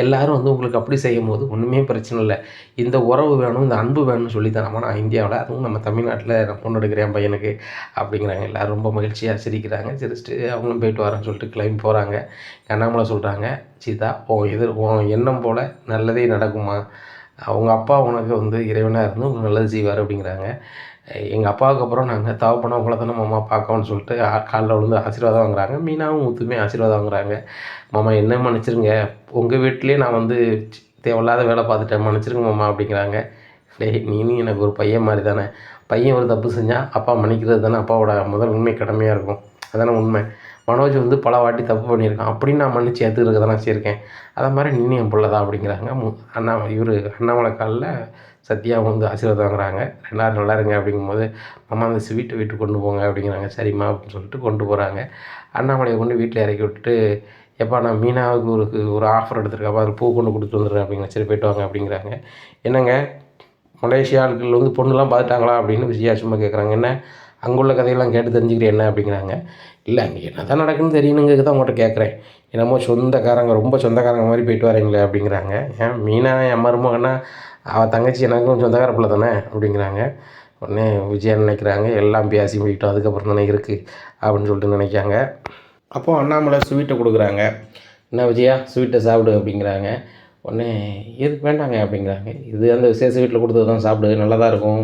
எல்லோரும் வந்து உங்களுக்கு அப்படி செய்யும் போது ஒன்றுமே பிரச்சனை இல்லை. இந்த உறவு வேணும், இந்த அன்பு வேணும்னு சொல்லி தரமா நான் இந்தியாவில், அதுவும் நம்ம தமிழ்நாட்டில் நான் பொண்ணு எடுக்கிறேன் பையனுக்கு அப்படிங்கிறாங்க. எல்லோரும் ரொம்ப மகிழ்ச்சியாக சிரிக்கிறாங்க. சிரிச்சிட்டு அவங்களும் போயிட்டு வரேன்னு சொல்லிட்டு கிளம்பி போகிறாங்க. அண்ணாமலை சொல்கிறாங்க, சீதா, உன் எண்ணம் போல் நல்லதே நடக்குமா, அவங்க அப்பா உனக்கு வந்து இறைவனாக இருந்து உங்களுக்கு நல்லது செய்வார் அப்படிங்கிறாங்க. எங்கள் அப்பாவுக்கு அப்புறம் நாங்கள் தகப்பனா உங்களை தானே மாமா பார்க்கணும்னு சொல்லிட்டு காலில் விழுந்து ஆசீர்வாதம் வாங்குறாங்க. மீனாவும் முத்துமே ஆசீர்வாதம் வாங்குறாங்க. மாமா என்ன மன்னிச்சிருங்க, உங்கள் வீட்டிலே நான் வந்து தேவையில்லாத வேலை பார்த்துட்டேன், மன்னிச்சிருங்க மாமா அப்படிங்கிறாங்க. நீனும் எனக்கு ஒரு பையன் மாதிரி தானே, பையன் ஒரு தப்பு செஞ்சால் அப்பா மன்னிக்கிறது தானே அப்பாவோட முதல் உண்மை கடமையாக இருக்கும். அதானே உண்மை. மனோஜ் வந்து பல வாட்டி தப்பு பண்ணியிருக்கான், அப்படின்னு நான் மன்னிச்சு ஏற்றுக்கிறத தான் வச்சுருக்கேன். அதை மாதிரி நீனும் என் பிள்ளை தான் அப்படிங்கிறாங்க. அண்ணாமலை காலில் சத்யாவும் வந்து ஆசீர்வாதம் வாங்குறாங்க. எல்லோரும் நல்லா இருங்க அப்படிங்கும்போது, மாமா அந்த ஸ்வீட்டை வீட்டுக்கு கொண்டு போங்க அப்படிங்கிறாங்க. சரிம்மா அப்படின்னு சொல்லிட்டு கொண்டு போகிறாங்க. அண்ணாமலையை கொண்டு வீட்டில் இறக்கி விட்டுட்டு, எப்பா நான் மீனாவுக்கு ஒரு ஆஃபர் எடுத்துருக்கப்பா, அதில் பூ கொண்டு கொடுத்து வந்துடுறேன் அப்படிங்கிற. சரி போய்ட்டு வாங்க அப்படிங்கிறாங்க. என்னங்க, மலேசியா ஆட்கள் வந்து பொண்ணுலாம் பார்த்துட்டாங்களா அப்படின்னு விஜயா சும்மா கேட்குறாங்க. என்ன அங்கே உள்ள கதையெல்லாம் கேட்டு தெரிஞ்சுக்கிறேன் என்ன அப்படிங்கிறாங்க. இல்லை அங்கே என்ன தான் நடக்குதுன்னு தெரியணுங்கிறது தான் உங்கள்கிட்ட கேட்குறேன். என்னமோ சொந்தக்காரங்க ரொம்ப சொந்தக்காரங்க மாதிரி போயிட்டு வரீங்களே அப்படிங்கிறாங்க. ஏன் மீனா என் மருமகன்னா அவள் தங்கச்சி எனக்கும் சொந்தக்கார பிள்ளை தானே அப்படிங்கிறாங்க. உடனே விஜயா நினைக்கிறாங்க எல்லாம் பேசி முடிக்கிட்டோம் அதுக்கப்புறம் தானே இருக்குது அப்படின்னு சொல்லிட்டு நினைக்காங்க. அப்போது அண்ணாமலை ஸ்வீட்டை கொடுக்குறாங்க. என்ன விஜயா ஸ்வீட்டை சாப்பிடு அப்படிங்கிறாங்க. உடனே எதுக்கு வேண்டாங்க அப்படிங்கிறாங்க. இது அந்த விசேஷ வீட்டில் கொடுத்தது தான் சாப்பிடு நல்லா தான் இருக்கும்,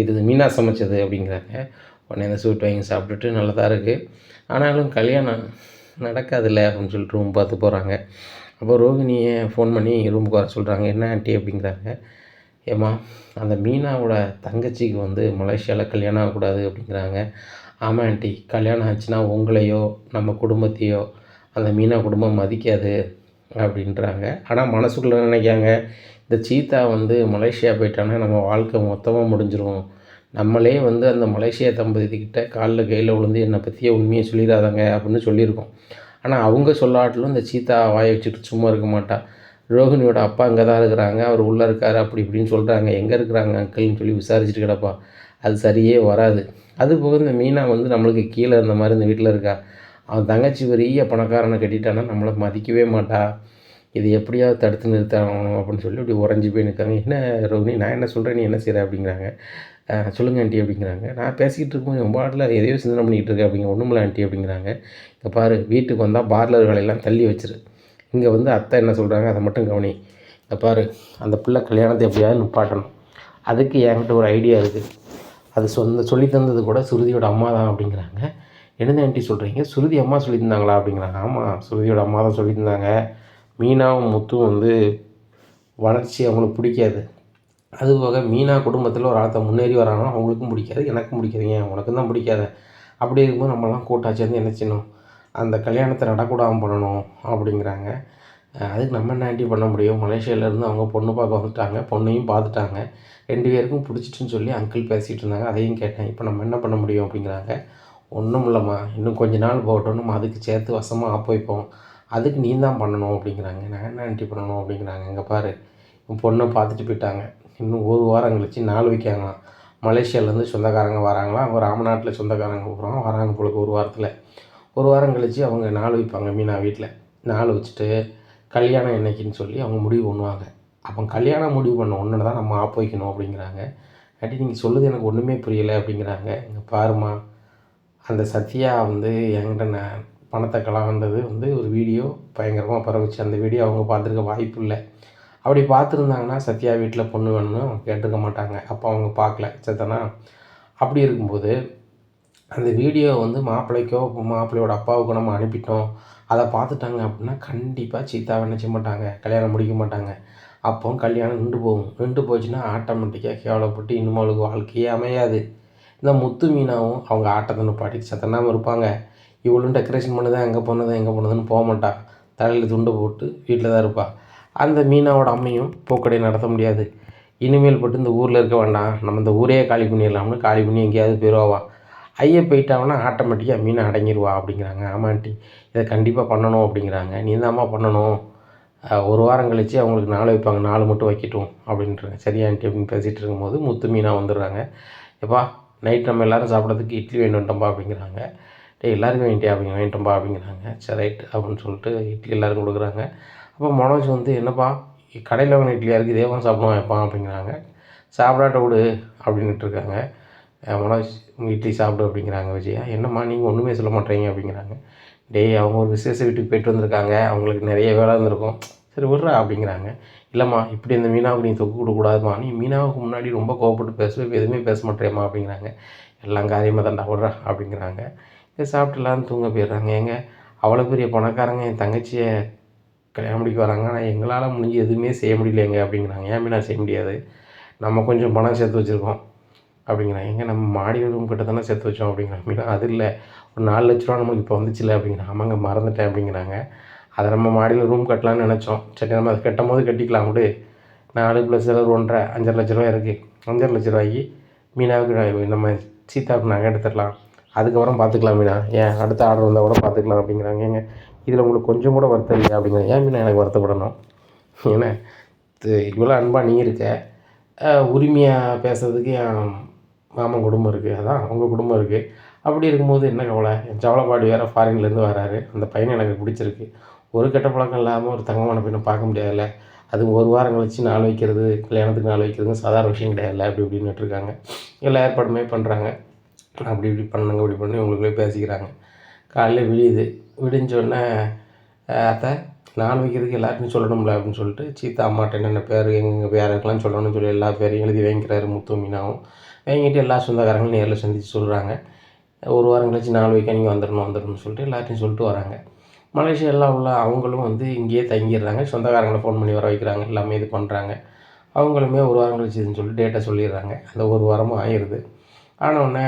இது மீனா சமைச்சது அப்படிங்கிறாங்க. உடனே அந்த ஸ்வீட் வாங்கி சாப்பிட்டுட்டு நல்லா தான் இருக்குது, ஆனாலும் கல்யாணம் நடக்காதில்ல அப்படின்னு சொல்லிட்டு ரூம் பார்த்து போகிறாங்க. அப்போ ரோகிணியை ஃபோன் பண்ணி ரூமுக்கு வர சொல்கிறாங்க. என்ன ஆண்டி அப்படிங்கிறாங்க. ஏம்மா அந்த மீனாவோட தங்கச்சிக்கு வந்து மலேசியாவில் கல்யாணம் ஆகக்கூடாது அப்படிங்கிறாங்க. ஆமாம் ஆண்டி, கல்யாணம் ஆச்சுன்னா உங்களையோ நம்ம குடும்பத்தையோ அந்த மீனா குடும்பம் மதிக்காது அப்படின்றாங்க. ஆனால் மனசுக்குள்ளே நினைக்காங்க, இந்த சீத்தா வந்து மலேசியா போயிட்டான்னா நம்ம வாழ்க்கை மொத்தமாக முடிஞ்சிரும், நம்மளே வந்து அந்த மலேசியா தம்பதிக்கிட்ட காலில் கையில் விழுந்து என்னை பற்றியே உண்மையை சொல்லிடாதாங்க அப்படின்னு சொல்லியிருக்கோம். ஆனால் அவங்க சொல்லாட்டிலும் இந்த சீத்தா வாயை வச்சுட்டு சும்மா இருக்க மாட்டா. ரோஹிணியோட அப்பா இங்கே தான் இருக்கிறாங்க, அவர் உள்ளே இருக்கார் அப்படி இப்படின்னு சொல்கிறாங்க, எங்கே இருக்கிறாங்க அங்கிள்னு சொல்லி விசாரிச்சுட்டு கிடப்பா. அது சரியே வராது. அது போக இந்த மீனா வந்து நம்மளுக்கு கீழே இருந்த மாதிரி இந்த வீட்டில் இருக்கா. அவன் தங்கச்சி பெரிய பணக்காரனை கட்டிட்டான்னா நம்மளை மதிக்கவே மாட்டா. இது எப்படியாவது தடுத்து நிறுத்தணும் அப்படின்னு சொல்லி இப்படி உறைஞ்சி போய் நிற்காங்க. என்ன ரோஹிணி, நான் என்ன சொல்கிறேன் நீ என்ன செய்கிற அப்படிங்கிறாங்க. சொல்லுங்கள் ஆண்டி அப்படிங்கிறாங்க. நான் பேசிக்கிட்டு இருக்கோம் என் பாட்டில் எதையோ சிந்தனை பண்ணிக்கிட்டு இருக்கேன் அப்படிங்க. ஒன்றுமில்ல ஆண்டி அப்படிங்கிறாங்க. இங்கே பாரு, வீட்டுக்கு வந்தால் பார்லர் வேலையெல்லாம் தள்ளி வச்சிரு, இங்கே வந்து அத்தை என்ன சொல்கிறாங்க அதை மட்டும் கவனி. இங்கே பாரு, அந்த பிள்ளை கல்யாணத்தை எப்படியாவது நிப்பாட்டணும், அதுக்கு என்கிட்ட ஒரு ஐடியா இருக்குது, அது சொல்லி தந்தது கூட சுருதியோட அம்மா தான் அப்படிங்கிறாங்க. என்னது ஆண்டி சொல்கிறீங்க, சுருதி அம்மா சொல்லி தந்தாங்களா அப்படிங்கிறாங்க. ஆமாம், சுருதியோட அம்மா தான் சொல்லி தந்தாங்க. மீனாவும் முத்தும் வந்து வளர்ச்சி அவங்களுக்கு பிடிக்காது, அதுபோக மீனா குடும்பத்தில் ஒரு ஆளத்தை முன்னேறி வராங்கன்னா அவங்களுக்கும் பிடிக்காது, எனக்கும் பிடிக்காது, ஏன் உனக்கும் தான் பிடிக்காது. அப்படி இருக்கும்போது நம்மலாம் கூட்டாச்சு வந்து என்ன செய்யணும், அந்த கல்யாணத்தை நடக்கூடாமல் பண்ணணும் அப்படிங்கிறாங்க. அதுக்கு நம்ம என்ன ஆண்டி பண்ண முடியும், மலேசியாவிலேருந்து அவங்க பொண்ணு பார்க்க வந்துட்டாங்க, பொண்ணையும் பார்த்துட்டாங்க, 2 பேருக்கும் பிடிச்சிட்டுன்னு சொல்லி அங்கிள் பேசிகிட்டு இருந்தாங்க, அதையும் கேட்டேன், இப்போ நம்ம என்ன பண்ண முடியும் அப்படிங்கிறாங்க. ஒன்றும் இல்லைம்மா, இன்னும் கொஞ்ச நாள் போகட்டும், நம்ம அதுக்கு சேர்த்து வசமாக ஆப்பு வைப்போம், அதுக்கு நீ தான் பண்ணணும் அப்படிங்கிறாங்க. நான் என்ன ஆண்டி பண்ணணும் அப்படிங்கிறாங்க. இங்கே பாரு, உன் பொண்ணை பார்த்துட்டு போயிட்டாங்க, இன்னும் 1 வாரம் கழிச்சு நாள் வைக்காங்களாம், மலேசியாவிலேருந்து சொந்தக்காரங்க வராங்களாம், அவங்க ராமநாட்டில் சொந்தக்காரங்க போகிறாங்க வராங்க போலுக்கு 1 வாரத்தில். 1 வாரம் கழித்து அவங்க நாள் வைப்பாங்க மீனா வீட்டில். நாள் வச்சுட்டு கல்யாணம் என்னைக்குன்னு சொல்லி அவங்க முடிவு பண்ணுவாங்க. அப்போ கல்யாணம் முடிவு பண்ண ஒன்று தான் நம்ம ஆப்பு வைக்கணும் அப்படிங்கிறாங்க. ஆண்டி நீங்கள் சொல்லுது எனக்கு ஒன்றுமே புரியலை அப்படிங்கிறாங்க. இங்கே பாருமா, அந்த சத்யா வந்து என்கிட்ட நான் பணத்தை கலந்தது வந்து ஒரு வீடியோ பயங்கரமாக பரவுச்சு, அந்த வீடியோ அவங்க பார்த்துருக்க வாய்ப்பு இல்லை. அப்படி பார்த்துருந்தாங்கன்னா சத்யா வீட்டில் பொண்ணு வேணும்னு கேட்டிருக்க மாட்டாங்க, அப்போ அவங்க பார்க்கல சத்தனா. அப்படி இருக்கும்போது அந்த வீடியோ வந்து மாப்பிள்ளைக்கோ மாப்பிள்ளையோட அப்பாவுக்கோ நம்ம அனுப்பிட்டோம், அதை பார்த்துட்டாங்க அப்படின்னா கண்டிப்பாக சீத்தாவை என்ன செய்ய மாட்டாங்க, கல்யாணம் முடிக்க மாட்டாங்க. அப்போ கல்யாணம் நின்று போகும். நின்று போச்சுன்னா ஆட்டோமேட்டிக்காக கேவலப்பட்டு இன்னும் அவளுக்கு வாழ்க்கையே அமையாது. இந்த முத்து மீனாவும் அவங்க ஆட்டத்தை நிப்பாட்டிட்டு சத்தனாமல் இருப்பாங்க. இவளும் டெக்கரேஷன் பண்ணுதான் எங்கே போனதுன்னு போக மாட்டாள், தலையில் துண்டை போட்டு வீட்டில் தான் இருப்பாள். அந்த மீனாவோட அம்மையும் பூக்கடையை நடத்த முடியாது. இனிமேல் பட்டு இந்த ஊரில் இருக்க வேண்டாம், நம்ம இந்த ஊரையே காலி பண்ணிடலாம்னு காலி பண்ணி எங்கேயாவது போயிடுவா. ஐயா போயிட்டாங்கன்னா ஆட்டோமேட்டிக்காக மீனை அடங்கிடுவா அப்படிங்கிறாங்க. ஆமாண்டி, இதை கண்டிப்பாக பண்ணணும் அப்படிங்கிறாங்க. நீ தான்மா பண்ணணும், 1 வாரம் கழித்து அவங்களுக்கு நாள் வைப்பாங்க, நாள் மட்டும் வைக்கட்டும் அப்படின்றாங்க. சரியா ஆண்டி அப்படின்னு பேசிகிட்டு இருக்கும்போது முத்து மீனா வந்துடுறாங்க. எப்பா நைட் நம்ம எல்லோரும் சாப்பிட்றதுக்கு இட்லி வேணும்ட்டோம்பா அப்படிங்கிறாங்க. எல்லாருக்கும் வேண்டியா வாங்கிட்டோம்பா அப்படிங்கிறாங்க. சரி ரைட் அப்படின்னு சொல்லிட்டு இட்லி எல்லோரும் கொடுக்குறாங்க. அப்போ மனோஜ் வந்து என்னப்பா கடையில் வாங்கின இட்லியாக இருக்குது, இதேவன் சாப்பிடுவான் வைப்பா அப்படிங்கிறாங்க. சாப்பிடாட்ட விடு அப்படின்ட்டு இருக்காங்க. மனோஜ் இட்லி சாப்பிடு அப்படிங்கிறாங்க. விஜயா என்னம்மா நீங்கள் ஒன்றுமே சொல்ல மாட்டேறீங்க அப்படிங்கிறாங்க. அவங்க ஒரு விசேஷ வீட்டுக்கு போய்ட்டு வந்திருக்காங்க, அவங்களுக்கு நிறைய வேலை இருந்திருக்கும், சரி விட்றா அப்படிங்கிறாங்க. இல்லைம்மா இப்படி இந்த மீனாவுக்கு நீ தொக்கு கொடுக்கூடாதுமா, நீ மீனாவுக்கு முன்னாடி ரொம்ப கோவப்பட்டு பேசுவேன், எதுவுமே பேச மாட்டேறேம்மா அப்படிங்கிறாங்க. எல்லாம் காரியமாக தான்டா விட்றா அப்படிங்கிறாங்க. இதை சாப்பிட்டு எல்லோரும் தூங்க போயிடுறாங்க. ஏங்க அவ்வளோ பெரிய பணக்காரங்க என் தங்கச்சியை கல்யாணம் முடிக்க வராங்க, ஆனால் எங்களால் முடிஞ்சு எதுவுமே செய்ய முடியலைங்க அப்படிங்கிறாங்க. ஏன் மீனா செய்ய முடியாது, நம்ம கொஞ்சம் பணம் சேர்த்து வச்சுருக்கோம் அப்படிங்கிறாங்க. எங்கே நம்ம மாடி ரூம் கிட்ட தானே சேர்த்து வச்சோம் அப்படிங்கிறாங்க. மீனா அது இல்லை, ஒரு 4 லட்ச ரூபா நம்மளுக்கு இப்போ வந்துச்சுல்ல அப்படிங்கிறாங்க. ஆமாங்க மறந்துட்டேன் அப்படிங்கிறாங்க. அதை நம்ம மாடியில் ரூம் கட்டலான்னு நினச்சோம், சரி நம்ம அதை கட்டும் போது கட்டிக்கலாம் விடு, 4 + செலவு 1.5 5.5 லட்ச ரூபா இருக்குது, 5.5 லட்ச ரூபாய்க்கு மீனாவுக்கு நம்ம சீதாவுக்கு நகை எடுத்துடலாம், அதுக்கப்புறம் பார்த்துக்கலாம் மீனா, ஏன் அடுத்த ஆர்டர் வந்தால் கூட பார்த்துக்கலாம் அப்படிங்கிறாங்க. ஏங்க இதில் உங்களுக்கு கொஞ்சம் கூட வருத்தம் இல்லையா அப்படிங்கிறாங்க. ஏன் மீனா எனக்கு வருத்தப்படணும், ஏன்னா இவ்வளோ அன்பாக நீ இருக்க, உரிமையாக பேசுறதுக்கு என் மாமன் குடும்பம் இருக்குது, அதான் அவங்க குடும்பம் இருக்குது. அப்படி இருக்கும்போது என்ன கவலை? என் ஜவளப்பாடி வேறு ஃபாரின்லேருந்து வராரு. அந்த பையனை எனக்கு பிடிச்சிருக்கு. ஒரு கெட்ட பழக்கம் இல்லாமல் ஒரு தங்கமான பெண்ணை பார்க்க முடியாதுல்ல. அது ஒரு வாரம் கழிச்சு நாள் வைக்கிறது, கல்யாணத்துக்கு நாள் வைக்கிறதுங்க சாதாரண விஷயம் கிடையாதுல்ல. அப்படி இப்படின்னுட்டு இருக்காங்க. எல்லா ஏற்பாடுமே பண்ணுறாங்க. அப்படி இப்படி பண்ணுங்க, இப்படி பண்ணி உங்களுக்குள்ளே பேசிக்கிறாங்க. காலையில் விடியுது. விடிஞ்சோடனே அத்தை நாள் வைக்கிறதுக்கு எல்லாருக்கும் சொல்லணும்ல அப்படின்னு சொல்லிட்டு சீத்தா அம்மாட்ட என்னென்ன பேர் எங்கெங்கே யாருக்கெல்லாம் சொல்லணும்னு சொல்லி எல்லா பேரையும் எழுதி வாங்கிக்கிறாரு முத்து மீனாவும். வாங்கிட்டு எல்லா சொந்தக்காரங்களும் நேரில் சந்தித்து சொல்கிறாங்க. ஒரு வாரம் கழிச்சு நாள் வைக்க நீங்கள் வந்துடணும்னு சொல்லிட்டு எல்லாத்தையும் சொல்லிட்டு வராங்க. மலேசியாவில் உள்ள அவங்களும் வந்து இங்கேயே தங்கிடுறாங்க. சொந்தக்காரங்களை ஃபோன் பண்ணி வர வைக்கிறாங்க. எல்லாமே இது பண்ணுறாங்க. அவங்களுமே ஒரு வாரம் கழிச்சுன்னு சொல்லிட்டு டேட்டை சொல்லிடுறாங்க. அந்த ஒரு வாரமும் ஆயிடுது. ஆனவுடனே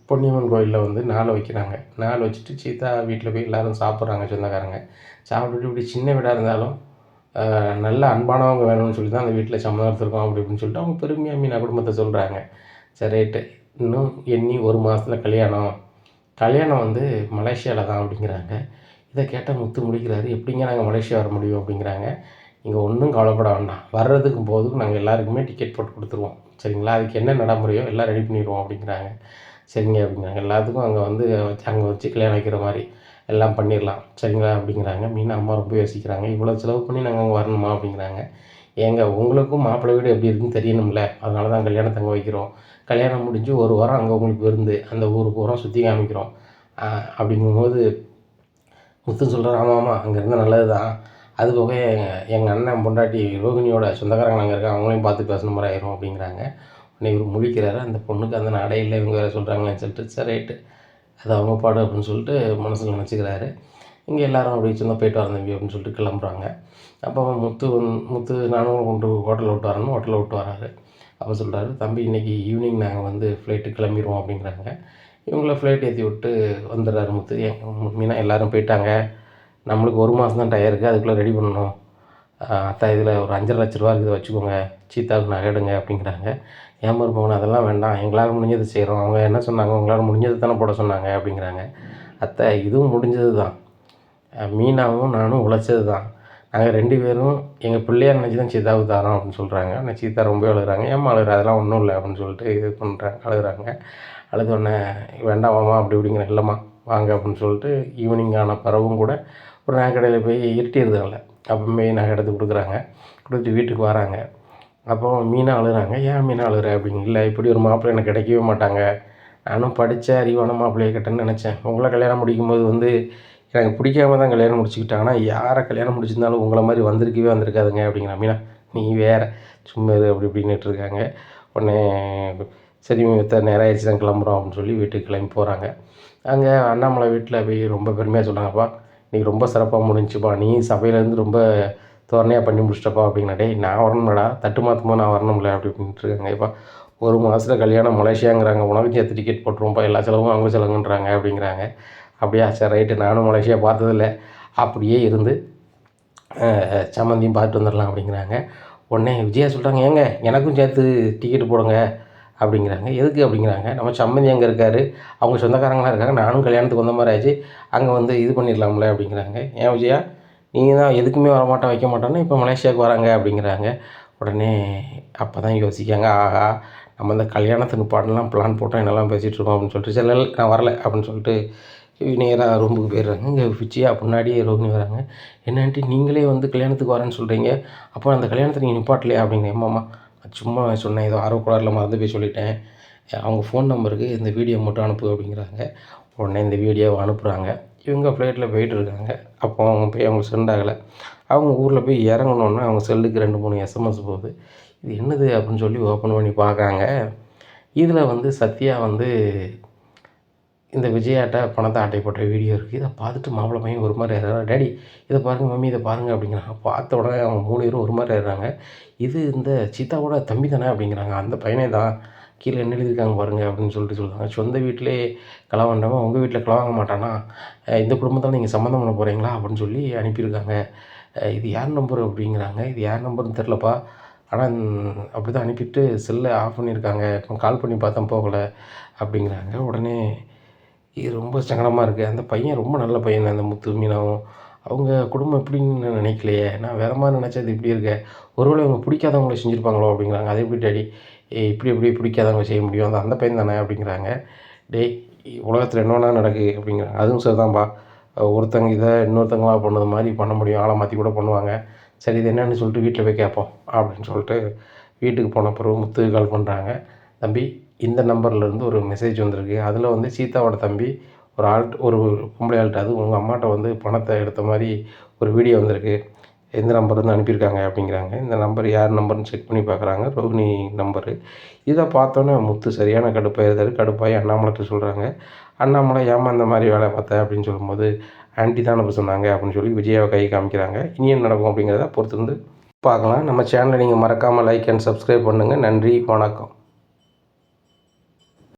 பொன்னியம்மன் கோயிலில் வந்து நாள் வைக்கிறாங்க. நாள் வச்சுட்டு சீதா வீட்டில் போய் எல்லோரும் சாப்பிட்றாங்க சொந்தக்காரங்க. சாப்பிட்டுட்டு இப்படி சின்ன வீடாக இருந்தாலும் நல்ல அன்பானவங்க வேணும்னு சொல்லி தான் அந்த வீட்டில் சம்மதம் எடுத்துருக்கோம் அப்படி இப்படின்னு சொல்லிட்டு அவங்க பெருமையாக மீனா குடும்பத்தை சொல்கிறாங்க. சரி ரைட்டு, இன்னும் எண்ணி ஒரு மாதத்தில் கல்யாணம். கல்யாணம் வந்து மலேசியாவில் தான் அப்படிங்கிறாங்க. இதை கேட்டால் முத்து முடிக்கிறாரு. எப்படிங்க நாங்கள் மலேசியா வர முடியும் அப்படிங்கிறாங்க. நீங்கள் ஒன்றும் கவலைப்பட வேண்டாம். வர்றதுக்கும் போதுக்கும் நாங்கள் எல்லாருக்குமே டிக்கெட் போட்டு கொடுத்துருவோம். சரிங்களா? அதுக்கு என்ன நடைமுறையோ எல்லாம் ரெடி பண்ணிடுவோம் அப்படிங்கிறாங்க. சரிங்க அப்படிங்கிறாங்க. எல்லாத்துக்கும் அங்கே வந்து அங்கே வச்சு கல்யாணம் வைக்கிற மாதிரி எல்லாம் பண்ணிடலாம். சரிங்களா அப்படிங்கிறாங்க. மீனா அம்மா ரொம்ப யோசிக்கிறாங்க. இவ்வளோ செலவு பண்ணி நாங்கள் அங்கே வரணுமா அப்படிங்கிறாங்க. ஏங்க உங்களுக்கும் மாப்பிள்ளை வீடு எப்படி இருக்குன்னு தெரியணும்ல, அதனால தான் கல்யாணத்தை அங்கே வைக்கிறோம். கல்யாணம் முடிஞ்சு ஒரு வாரம் அங்கே உங்களுக்கு விருந்து, அந்த ஊர் பூரா சுற்றி காமிக்கிறோம். அப்படிங்கும்போது முத்து சொல்கிறார், ஆமாம் ஆமாம் அங்கே இருந்தால் நல்லது தான். அது போக எங்கள் அண்ணன் பொண்டாட்டி ரோகிணியோட சொந்தக்காரங்க அங்கே இருக்காங்க, அவங்களையும் பார்த்து பேசணும் மாதிரி ஆயிரும் அப்படிங்கிறாங்க. உடனே இவர் முழிக்கிறாரு. அந்த பொண்ணுக்கு அந்த நாடே இல்லை, இவங்க வேறு சொல்கிறாங்களேன்னு சொல்லிட்டு சரி ரைட்டு அது அவங்க பாடு அப்படின்னு சொல்லிட்டு மனசில் நினச்சிக்கிறாரு. இங்கே எல்லோரும் அப்படி சொன்னால் போயிட்டு வரேன் தம்பி அப்படின்னு சொல்லிட்டு கிளம்புறாங்க. அப்போ முத்து நானும் கொண்டு ஹோட்டலில் விட்டு வரணும், ஹோட்டலில் விட்டு வராரு. அப்போ சொல்கிறாரு, தம்பி இன்றைக்கி ஈவினிங் நாங்கள் வந்து ஃப்ளைட்டு கிளம்பிடுவோம் அப்படிங்கிறாங்க. இவங்கள ஃப்ளைட் ஏற்றி விட்டு வந்துடுறாரு முத்து. மீனா எல்லோரும் போயிட்டாங்க, நம்மளுக்கு ஒரு மாதம் தான் டயர் இருக்குது, அதுக்குள்ளே ரெடி பண்ணணும். அத்தா இதில் ஒரு 5,50,000 ரூபா இருக்குது வச்சுக்கோங்க, சீத்தாவுக்கு நகை எடுங்க அப்படிங்கிறாங்க. ஏன் மருமகன் அதெல்லாம் வேண்டாம், எங்களால் முடிஞ்சது செய்கிறோம். அவங்க என்ன சொன்னாங்க, உங்களால் முடிஞ்சது தானே போட சொன்னாங்க அப்படிங்கிறாங்க. அத்தை இதுவும் முடிஞ்சது தான், மீனாவும் நானும் உழைச்சது தான். நாங்கள் 2 பேரும் எங்கள் பிள்ளையார் நினச்சி தான் சீதாவுக்கு தரோம் அப்படின்னு சொல்கிறாங்க. ஆனால் சீதா ரொம்ப அழுகிறாங்க. ஏம்மா அழுகிற, அதெல்லாம் ஒன்றும் இல்லை அப்படின்னு சொல்லிட்டு இது பண்ணுறாங்க, அழுகிறாங்க. அழுதோடனே வேண்டாமாம்மா அப்படி இப்படிங்கிறேன். இல்லைம்மா வாங்க அப்படின்னு சொல்லிட்டு ஈவினிங் ஆன பிறகும் கூட ஒரு நகை கடையில் போய் இருட்டிடுதுங்கள, அப்போமே நகை எடுத்து கொடுக்குறாங்க. கொடுத்துட்டு வீட்டுக்கு வராங்க. அப்போ மீனா அழுகிறாங்க. ஏன் மீனா அழுகிற அப்படிங்க. இல்லை இப்படி ஒரு மாப்பிள்ளை எனக்கு கிடைக்கவே மாட்டாங்க, நானும் படித்த அறிவான மாப்பிள்ளையை கட்டேன்னு நினச்சேன். உங்களை கல்யாணம் முடிக்கும்போது வந்து எனக்கு பிடிக்காம தான் கல்யாணம் முடிச்சுக்கிட்டாங்கன்னா, யாரை கல்யாணம் முடிச்சிருந்தாலும் உங்களை மாதிரி வந்திருக்காதுங்க அப்படிங்கிற. மீனா நீ வேறு சும்மா இரு அப்படி இப்படின்னுட்டு இருக்காங்க. உடனே சரி நேரம் ஆயிடுச்சு தான் கிளம்புறோம் அப்படின்னு சொல்லி வீட்டுக்கு கிளம்பி போகிறாங்க. அங்கே அண்ணாமலை வீட்டில் போய் ரொம்ப பெருமையாக சொன்னாங்கப்பா, இன்றைக்கி ரொம்ப சிறப்பாக முடிஞ்சுப்பா, நீ சபையிலேருந்து ரொம்ப தோரணையாக பண்ணி முடிச்சிட்டப்பா அப்படிங்கிற. டேய் நான் வரணும்டா, தட்டு மாற்றும்போது நான் வரணும்ல அப்படி இப்படின்ட்டு இருக்காங்க. இப்போ ஒரு மாதத்தில் கல்யாணம் மலேசியாங்கிறாங்க, உனக்கு சேர்த்து டிக்கெட் போட்டுருவோம்ப்பா, எல்லா செலவும் அவங்க செலவுன்றாங்க அப்படிங்கிறாங்க. அப்படியா சரி ரைட்டு, நானும் மலேசியா பார்த்ததில்ல, அப்படியே இருந்து சம்மந்தியும் பார்த்துட்டு வந்துடலாம் அப்படிங்கிறாங்க. உடனே விஜயா சொல்கிறாங்க, ஏங்க எனக்கும் சேர்த்து டிக்கெட்டு போடுங்க அப்படிங்கிறாங்க. எதுக்கு அப்படிங்கிறாங்க. நம்ம சம்மந்தி அங்கே இருக்கார், அவங்க சொந்தக்காரங்களாம் இருக்காங்க, நானும் கல்யாணத்துக்கு வந்த மாதிரி ஆச்சு, அங்கே வந்து இது பண்ணிடலாம்ல அப்படிங்கிறாங்க. ஏன் விஜயா நீங்கள் தான் எதுக்குமே வரமாட்டோம் வைக்க மாட்டோன்னு இப்போ மலேசியாவுக்கு வராங்க அப்படிங்கிறாங்க. உடனே அப்போ தான் யோசிக்காங்க, ஆஹா நம்ம இந்த கல்யாணத்தை நிப்பாட்டலாம் பிளான் போட்டோம் என்னெல்லாம் பேசிகிட்டு இருக்கோம் அப்படின்னு சொல்லிட்டு, சரி நான் வரலை அப்படின்னு சொல்லிட்டு நேராக ரூமுக்கு போயிடுறாங்க. இங்கே விஜயா முன்னாடியே ரோகிணி வராங்க. என்னன்ட்டு நீங்களே வந்து கல்யாணத்துக்கு வரேன்னு சொல்கிறீங்க, அப்போ அந்த கல்யாணத்தை நீங்கள் நிப்பாட்டலையா அப்படிங்க. ஏமாம்மா சும்மா சொன்னேன், ஏதோ ஆர்வக்கோளாறில் மறந்து போய் சொல்லிட்டேன், அவங்க ஃபோன் நம்பருக்கு இந்த வீடியோ மட்டும் அனுப்பு அப்படிங்கிறாங்க. உடனே இந்த வீடியோவை அனுப்புகிறாங்க. இவங்க ஃப்ளைட்டில் போயிட்டுருக்காங்க. அப்போ அவங்க போய் அவங்க சென்ட் ஆகலை. அவங்க ஊரில் போய் இறங்கணுன்னா அவங்க செல்லுக்கு 2-3 எஸ்எம்எஸ் போகுது. இது என்னது அப்படின்னு சொல்லி ஓப்பன் பண்ணி பார்க்காங்க. இதில் வந்து சத்யா வந்து இந்த விஜயாட்ட பணத்தை ஆட்டை போட்ட வீடியோ இருக்குது. இதை பார்த்துட்டு மாப்பிள்ளை பையன் ஒரு மாதிரி ஆயிடுறாங்க. டேடி இதை பாருங்கள் மம்மி இதை பாருங்கள் அப்படிங்கிறாங்க. பார்த்த உடனே அவங்க 3 பேரும் ஒரு மாதிரி ஆயிடுறாங்க. இது இந்த சீதாவோட தம்பி தானே அப்படிங்கிறாங்க. அந்த பையனே தான், கீழே என்ன எழுதியிருக்காங்க பாருங்கள் அப்படின்னு சொல்லிட்டு சொல்கிறாங்க. சொந்த வீட்டிலே களவாண்டவன் உங்கள் வீட்டில் களவாங்க மாட்டானா, இந்த குடும்பத்தில் நீங்கள் சம்மந்தம் பண்ண போகிறீங்களா அப்படின்னு சொல்லி அனுப்பியிருக்காங்க. இது யார் நம்பர் அப்படிங்கிறாங்க. இது யார் நம்பர்னு தெரிலப்பா, ஆனால் அப்படி தான் அனுப்பிட்டு செல்லை ஆஃப் பண்ணியிருக்காங்க, கால் பண்ணி பார்த்தேன் போகலை அப்படிங்கிறாங்க. உடனே இது ரொம்ப சங்கடமாக இருக்குது. அந்த பையன் ரொம்ப நல்ல பையன், அந்த முத்து மீனாவும் அவங்க குடும்பம் எப்படின்னு நான் நினைக்கலையே, நான் வேறு மாதிரி நினச்சது இப்படி இருக்கே, ஒருவேளை இவங்க பிடிக்காதவங்கள செஞ்சுருப்பாங்களோ அப்படிங்கிறாங்க. அது எப்படி டாடி இப்படி எப்படி பிடிக்காதவங்க செய்ய முடியும், அந்த பையன் தானே அப்படிங்கிறாங்க. டேய் உலகத்தில் என்ன வேணால் நடக்குது அப்படிங்கிறாங்க. அதுவும் சரிதான்பா, ஒருத்தங்க இதை இன்னொருத்தங்களா பண்ணது மாதிரி பண்ண முடியும், ஆளை மாற்றி கூட பண்ணுவாங்க. சரி இது என்னன்னு சொல்லிட்டு வீட்டில் போய் கேட்போம் அப்படின்னு சொல்லிட்டு வீட்டுக்கு போன பிறகு முத்துக்கு கால் பண்ணுறாங்க. தம்பி இந்த நம்பர்லேருந்து ஒரு மெசேஜ் வந்திருக்கு, அதில் வந்து சீதாவோட தம்பி ஒரு பொம்பளை ஆள்கிட்ட, அது உங்கள் அம்மாட்ட வந்து பணத்தை எடுத்த மாதிரி ஒரு வீடியோ வந்திருக்கு, எந்த நம்பர்லேருந்து அனுப்பியிருக்காங்க அப்படிங்கிறாங்க. இந்த நம்பர் யார் நம்பர்னு செக் பண்ணி பார்க்குறாங்க, ரோகிணி நம்பரு. இதை பார்த்தோன்னே முத்து சரியான கடுப்பாயிருந்தார். கடுப்பாகி அண்ணாமலைகிட்ட சொல்கிறாங்க. அண்ணாமலை ஏம்மா இந்த மாதிரி வேலை பார்த்த அப்படின்னு சொல்லும்போது, ஆன்ட்டி தான் அனுப்ப சொன்னாங்க அப்படின்னு சொல்லி விஜயாவை கை காமிக்கிறாங்க. இனி என்ன நடக்கும் அப்படிங்கிறத பொறுத்திருந்து பார்க்கலாம். நம்ம சேனலை நீங்கள் மறக்காமல் லைக் அண்ட் சப்ஸ்கிரைப் பண்ணுங்கள். நன்றி, வணக்கம்.